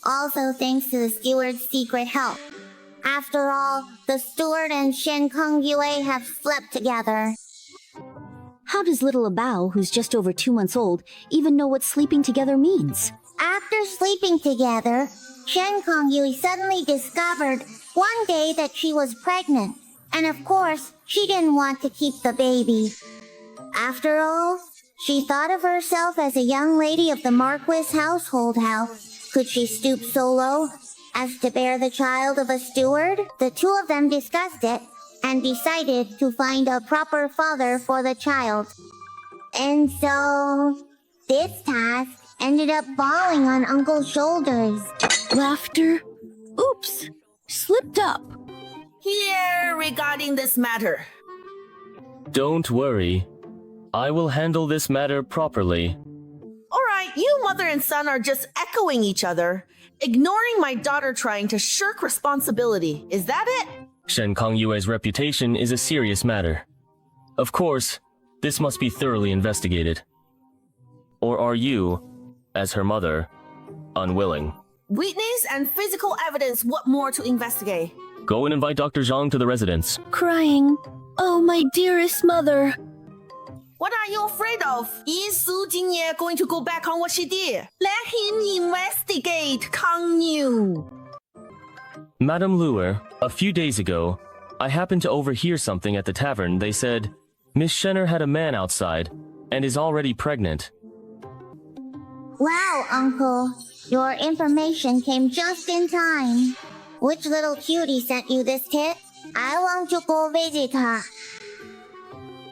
Also thanks to the steward's secret help. After all, the steward and Shen Kongyue have slept together. How does little Abao, who's just over 2 months old, even know what sleeping together means? After sleeping together, Shen Kongyue suddenly discovered one day that she was pregnant. And of course, she didn't want to keep the baby. After all, she thought of herself as a young lady of the Marquis household. How could she stoop so low as to bear the child of a steward? The two of them discussed it and decided to find a proper father for the child. And so, this task ended up falling on Uncle's shoulders. Laughter. Oops. Slipped up. Here regarding this matter. don't worry. I will handle this matter properly. Alright, you mother and son are just echoing each other, ignoring my daughter trying to shirk responsibility. Is that it? Shen Kongyue's reputation is a serious matter. Of course, this must be thoroughly investigated. Or are you, as her mother, unwilling? Witness and physical evidence, what more to investigate? Go and invite Dr. Zhang to the residence. Crying. Oh, my dearest mother. What are you afraid of? Is Su Jinye going to go back on what she did? Let him investigate, Kang Yu. Madame Luer, a few days ago, I happened to overhear something at the tavern. They said, Miss Shenner had a man outside and is already pregnant. Wow, Uncle. Your information came just in time. Which little cutie sent you this tip? I want to go visit her.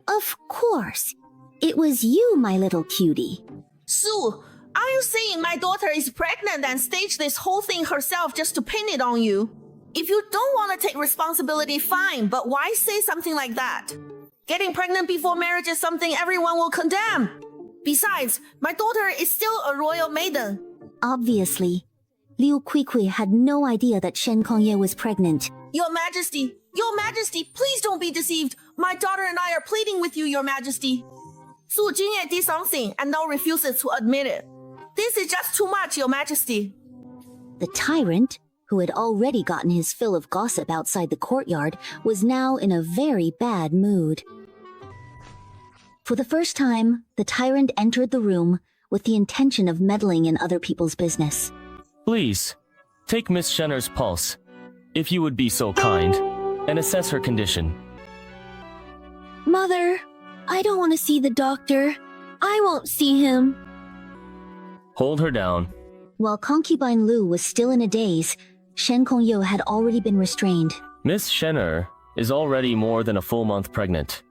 Of course. It was you, my little cutie. Su, Are you saying my daughter is pregnant and staged this whole thing herself just to pin it on you? If you don't want to take responsibility, fine, but why say something like that? Getting pregnant before marriage is something everyone will condemn. Besides, my daughter is still a royal maiden. Obviously, Liu Kuikui had no idea that Shen Kongye was pregnant. Your Majesty, please don't be deceived. My daughter and I are pleading with you, Your Majesty. Su Jingye did something and now refuses to admit it. This is just too much, Your Majesty. The tyrant, who had already gotten his fill of gossip outside the courtyard, was now in a very bad mood. For the first time, the tyrant entered the room with the intention of meddling in other people's business. Please, take Miss Shenner's pulse, if you would be so kind, and assess her condition. Mother, I don't want to see the doctor. I won't see him. Hold her down. While concubine Lu was still in a daze, Shen Kongyo had already been restrained. Miss Shenner is already more than a full month pregnant,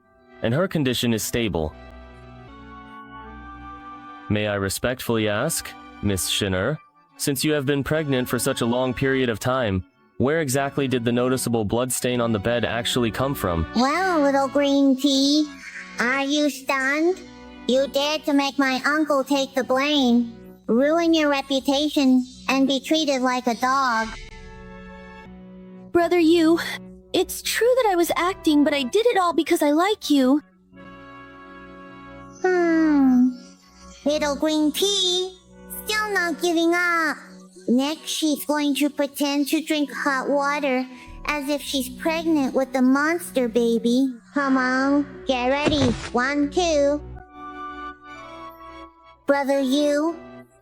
and her condition is stable. May I respectfully ask, Miss Shenner, since you have been pregnant for such a long period of time, where exactly did the noticeable blood stain on the bed actually come from? Well, little green tea, are you stunned? You dared to make my uncle take the blame, ruin your reputation, and be treated like a dog. Brother Yu, it's true that I was acting, but I did it all because I like you. Little green tea, still not giving up. Next, she's going to pretend to drink hot water as if she's pregnant with the monster baby. Come on, get ready. 1, 2. Brother Yu,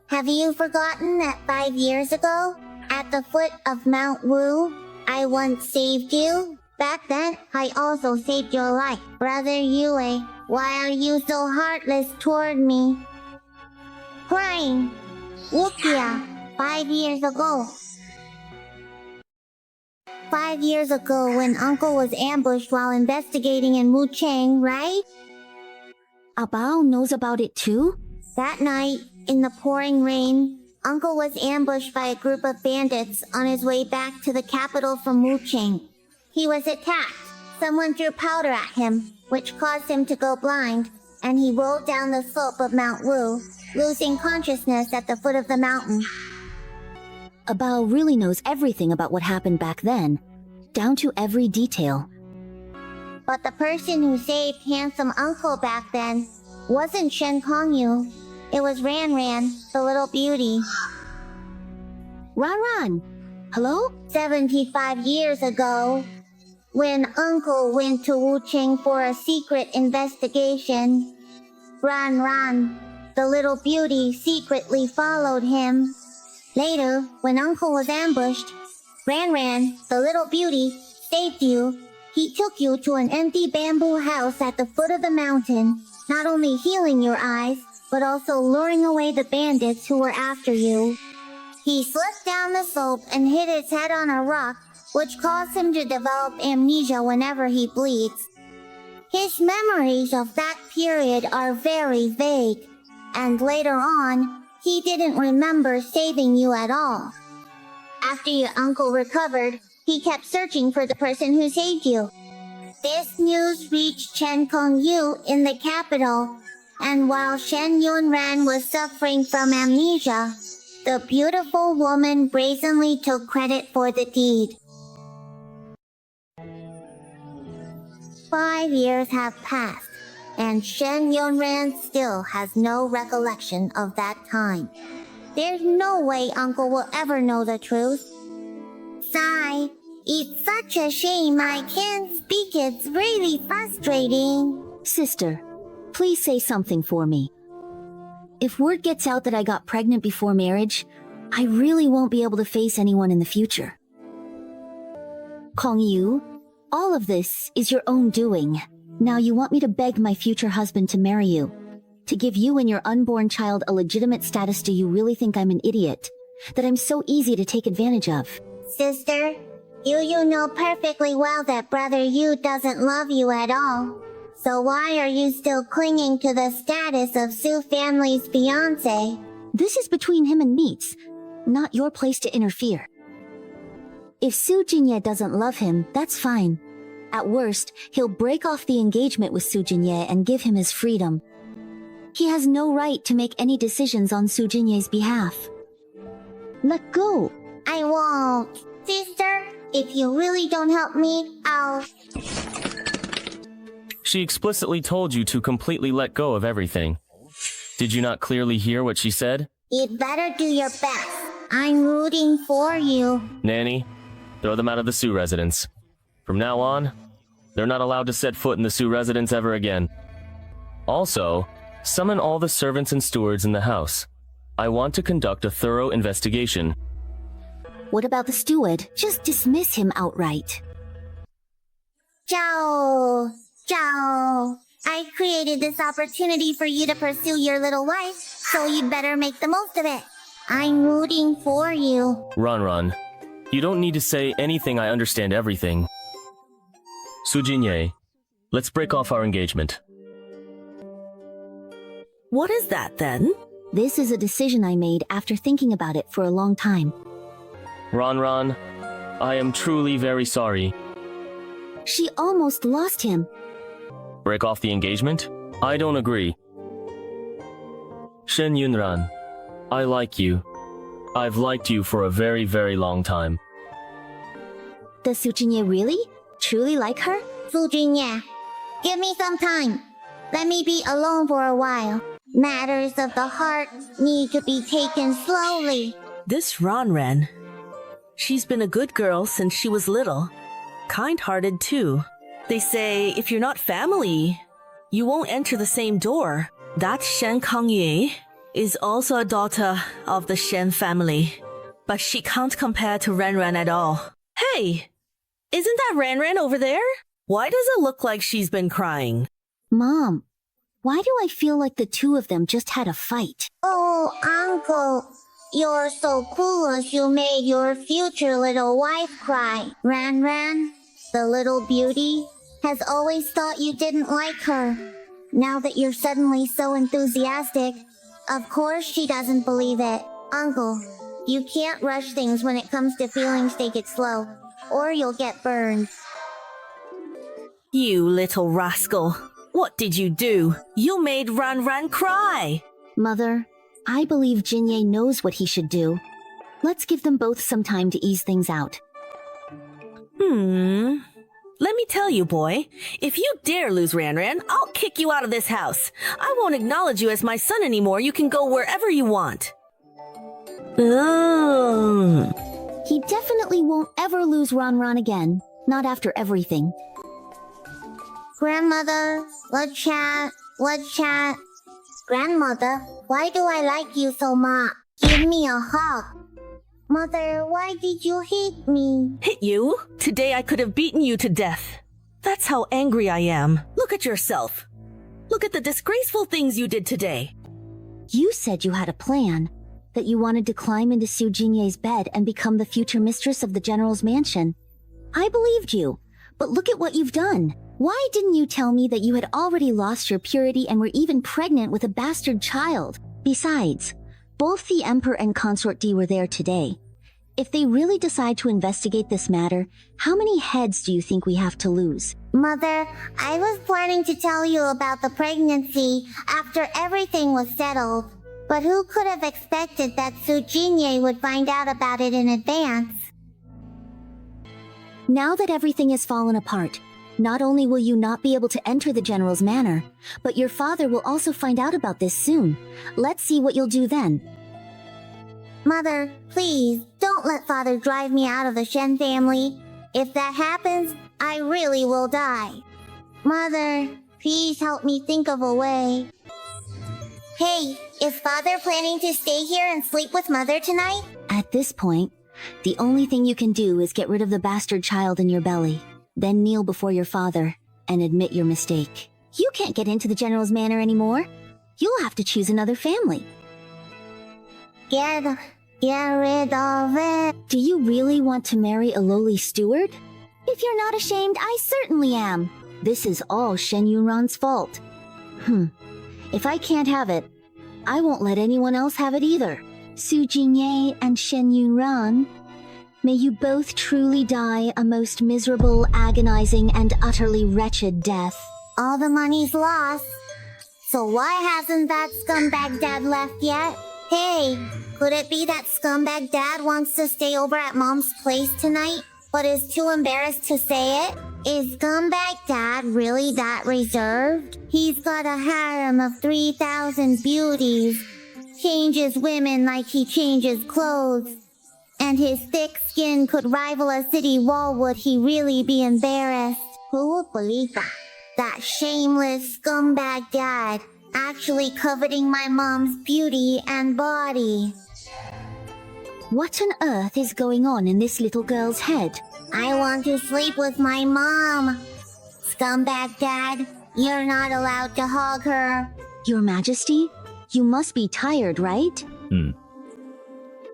have you forgotten that 5 years ago, at the foot of Mount Wu, I once saved you? Back then, I also saved your life. Brother Yue, why are you so heartless toward me? Crying. Wukia, 5 years ago. 5 years ago when Uncle was ambushed while investigating in Wuchang, right? Abao knows about it too? That night, in the pouring rain, Uncle was ambushed by a group of bandits on his way back to the capital from Wuchang. He was attacked. Someone threw powder at him, which caused him to go blind, and he rolled down the slope of Mount Wu, losing consciousness at the foot of the mountain. Abao really knows everything about what happened back then, down to every detail. But the person who saved handsome Uncle back then wasn't Shen Kongyu. It was Ran Ran, the little beauty. Ran, hello? 75 years ago, when Uncle went to Wuchang for a secret investigation, Ran, the little beauty, secretly followed him. Later, when Uncle was ambushed, Ran, the little beauty, saved you. He took you to an empty bamboo house at the foot of the mountain, not only healing your eyes, but also luring away the bandits who were after you. He slipped down the slope and hit his head on a rock, which caused him to develop amnesia whenever he bleeds. His memories of that period are very vague, and later on, he didn't remember saving you at all. After your uncle recovered, he kept searching for the person who saved you. This news reached Chen Kongyu in the capital, and while Shen Yunran was suffering from amnesia, the beautiful woman brazenly took credit for the deed. 5 years have passed, and Shen Yunran still has no recollection of that time. There's no way Uncle will ever know the truth. Sigh, it's such a shame I can't speak, it's really frustrating. Sister, please say something for me. If word gets out that I got pregnant before marriage, I really won't be able to face anyone in the future. Kong Yu, all of this is your own doing. Now you want me to beg my future husband to marry you. To give you and your unborn child a legitimate status. Do you really think I'm an idiot? That I'm so easy to take advantage of? Sister, you know perfectly well that Brother Yu doesn't love you at all. So why are you still clinging to the status of Su family's fiancé? This is between him and Meets, not your place to interfere. If Su Jinye doesn't love him, that's fine. At worst, he'll break off the engagement with Su Jinye and give him his freedom. He has no right to make any decisions on Su Jinye's behalf. Let go. I won't. Sister, if you really don't help me, I'll... She explicitly told you to completely let go of everything. Did you not clearly hear what she said? You'd better do your best. I'm rooting for you. Nanny, throw them out of the Sioux residence. From now on, they're not allowed to set foot in the Sioux residence ever again. Also, summon all the servants and stewards in the house. I want to conduct a thorough investigation. What about the steward? Just dismiss him outright. Zhao. I created this opportunity for you to pursue your little wife, so you'd better make the most of it. I'm rooting for you. Ran, you don't need to say anything. I understand everything. Su Jinye, let's break off our engagement. What is that then? This is a decision I made after thinking about it for a long time. Ran, I am truly very sorry. She almost lost him. Break off the engagement? I don't agree. Shen Yunran, I like you. I've liked you for a very, very long time. Does Su Jinye really, truly like her? Su Jinye, give me some time. Let me be alone for a while. Matters of the heart need to be taken slowly. This Ran, she's been a good girl since she was little. Kind-hearted too. They say if you're not family, you won't enter the same door. That Shen Kangye is also a daughter of the Shen family, but she can't compare to Ran at all. Hey, isn't that Ran over there? Why does it look like she's been crying? Mom, why do I feel like the two of them just had a fight? Oh, Uncle, you're so clueless you made your future little wife cry. Ran, the little beauty, has always thought you didn't like her. Now that you're suddenly so enthusiastic, of course she doesn't believe it. Uncle, you can't rush things when it comes to feelings. Take it slow, or you'll get burned. You little rascal. What did you do? You made Ran cry. Mother, I believe Jinye knows what he should do. Let's give them both some time to ease things out. Let me tell you, boy, if you dare lose Ran, I'll kick you out of this house. I won't acknowledge you as my son anymore. You can go wherever you want. He definitely won't ever lose Ran again. Not after everything. Grandmother, let's chat. Grandmother, why do I like you so much? Give me a hug. Mother, why did you hate me? Hit you? Today I could have beaten you to death. That's how angry I am. Look at yourself. Look at the disgraceful things you did today. You said you had a plan. That you wanted to climb into Su Jinye's bed and become the future mistress of the general's mansion. I believed you, but look at what you've done. Why didn't you tell me that you had already lost your purity and were even pregnant with a bastard child? Besides, both the Emperor and Consort D were there today. If they really decide to investigate this matter, how many heads do you think we have to lose? Mother, I was planning to tell you about the pregnancy after everything was settled. But who could have expected that Su Jinye would find out about it in advance? Now that everything has fallen apart, not only will you not be able to enter the general's manor, but your father will also find out about this soon. Let's see what you'll do then. Mother, please, don't let father drive me out of the Shen family. If that happens, I really will die. Mother, please help me think of a way. Hey, is father planning to stay here and sleep with mother tonight? At this point, the only thing you can do is get rid of the bastard child in your belly. Then kneel before your father and admit your mistake. You can't get into the general's manor anymore. You'll have to choose another family. Get rid of it. Do you really want to marry a lowly steward? If you're not ashamed, I certainly am. This is all Shen Yunran's fault. If I can't have it, I won't let anyone else have it either. Su Jingye and Shen Yunran, may you both truly die a most miserable, agonizing, and utterly wretched death. All the money's lost. So why hasn't that scumbag dad left yet? Hey, could it be that scumbag dad wants to stay over at mom's place tonight, but is too embarrassed to say it? Is scumbag dad really that reserved? He's got a harem of 3,000 beauties, changes women like he changes clothes, and his thick skin could rival a city wall. Would he really be embarrassed? Who would believe that? That shameless scumbag dad actually coveting my mom's beauty and body. What on earth is going on in this little girl's head? I want to sleep with my mom. Scumbag dad, you're not allowed to hug her. Your Majesty, you must be tired, right?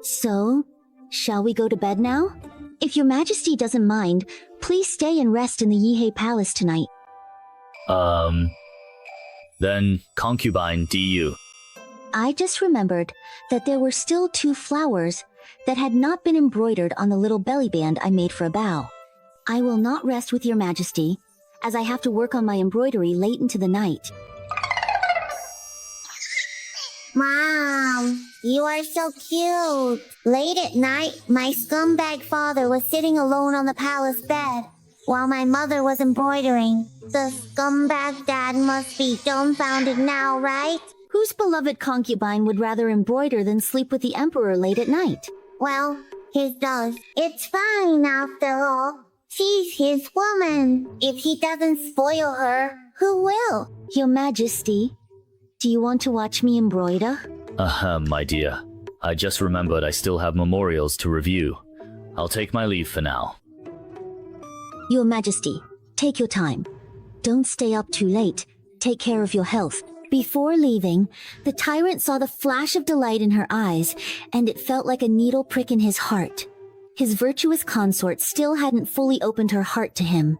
So, shall we go to bed now? If Your Majesty doesn't mind, please stay and rest in the Yihei Palace tonight. Then, concubine DU. I just remembered that there were still 2 flowers that had not been embroidered on the little belly band I made for a bow. I will not rest with Your Majesty, as I have to work on my embroidery late into the night. Mom, you are so cute. Late at night, my scumbag father was sitting alone on the palace bed, while my mother was embroidering. The scumbag dad must be dumbfounded now, right? Whose beloved concubine would rather embroider than sleep with the Emperor late at night? Well, his does. It's fine after all. She's his woman. If he doesn't spoil her, who will? Your Majesty, do you want to watch me embroider? My dear. I just remembered I still have memorials to review. I'll take my leave for now. Your Majesty, take your time. Don't stay up too late. Take care of your health. Before leaving, the tyrant saw the flash of delight in her eyes, and it felt like a needle prick in his heart. His virtuous consort still hadn't fully opened her heart to him.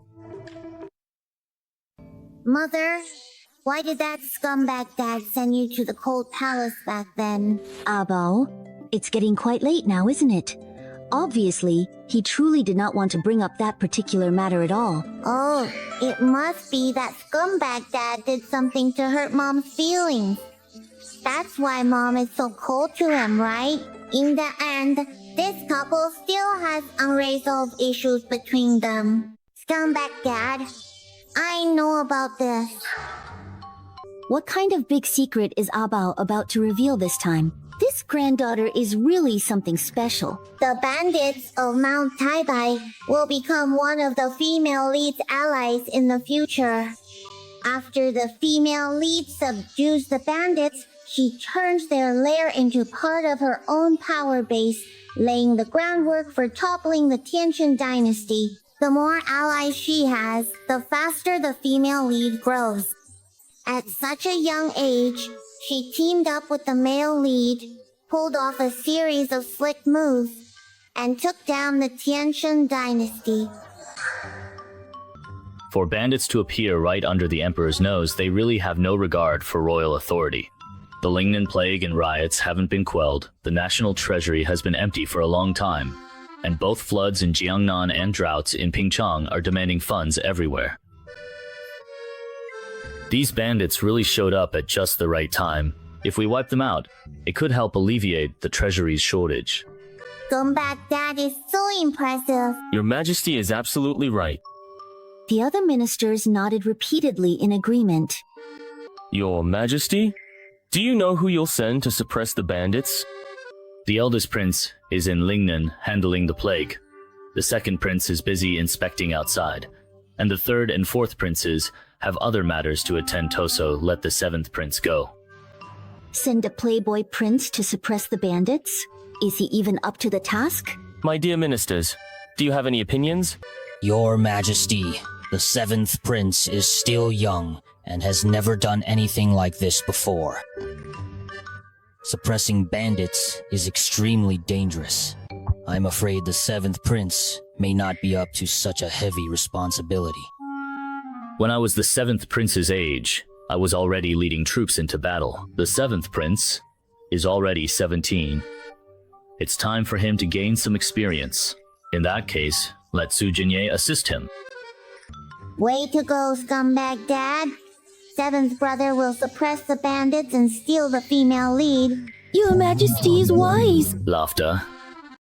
Mother, why did that scumbag dad send you to the cold palace back then? Abao, it's getting quite late now, isn't it? Obviously, he truly did not want to bring up that particular matter at all. Oh, it must be that scumbag dad did something to hurt mom's feelings. That's why mom is so cold to him, right? In the end, this couple still has unresolved issues between them. Scumbag dad, I know about this. What kind of big secret is Abao about to reveal this time? This granddaughter is really something special. The bandits of Mount Taibai will become one of the female lead's allies in the future. After the female lead subdues the bandits, she turns their lair into part of her own power base, laying the groundwork for toppling the Tianchen dynasty. The more allies she has, the faster the female lead grows. At such a young age, she teamed up with the male lead, pulled off a series of slick moves, and took down the Tianchen dynasty. For bandits to appear right under the Emperor's nose, they really have no regard for royal authority. The Lingnan plague and riots haven't been quelled, the national treasury has been empty for a long time, and both floods in Jiangnan and droughts in Pingchang are demanding funds everywhere. These bandits really showed up at just the right time. If we wipe them out, it could help alleviate the treasury's shortage. Scumbag dad is so impressive. Your Majesty is absolutely right. The other ministers nodded repeatedly in agreement. Your Majesty? Do you know who you'll send to suppress the bandits? The eldest prince is in Lingnan handling the plague. The second prince is busy inspecting outside. And the third and fourth princes have other matters to attend to, so let the seventh prince go. Send a playboy prince to suppress the bandits? Is he even up to the task? My dear ministers, do you have any opinions? Your Majesty, the seventh prince is still young and has never done anything like this before. Suppressing bandits is extremely dangerous. I'm afraid the seventh prince may not be up to such a heavy responsibility. When I was the seventh prince's age, I was already leading troops into battle. The 7th prince is already 17. It's time for him to gain some experience. In that case, let Su Jinye assist him. Way to go, Scumbag Dad. 7th brother will suppress the bandits and steal the female lead. Your Majesty is wise. Laughter.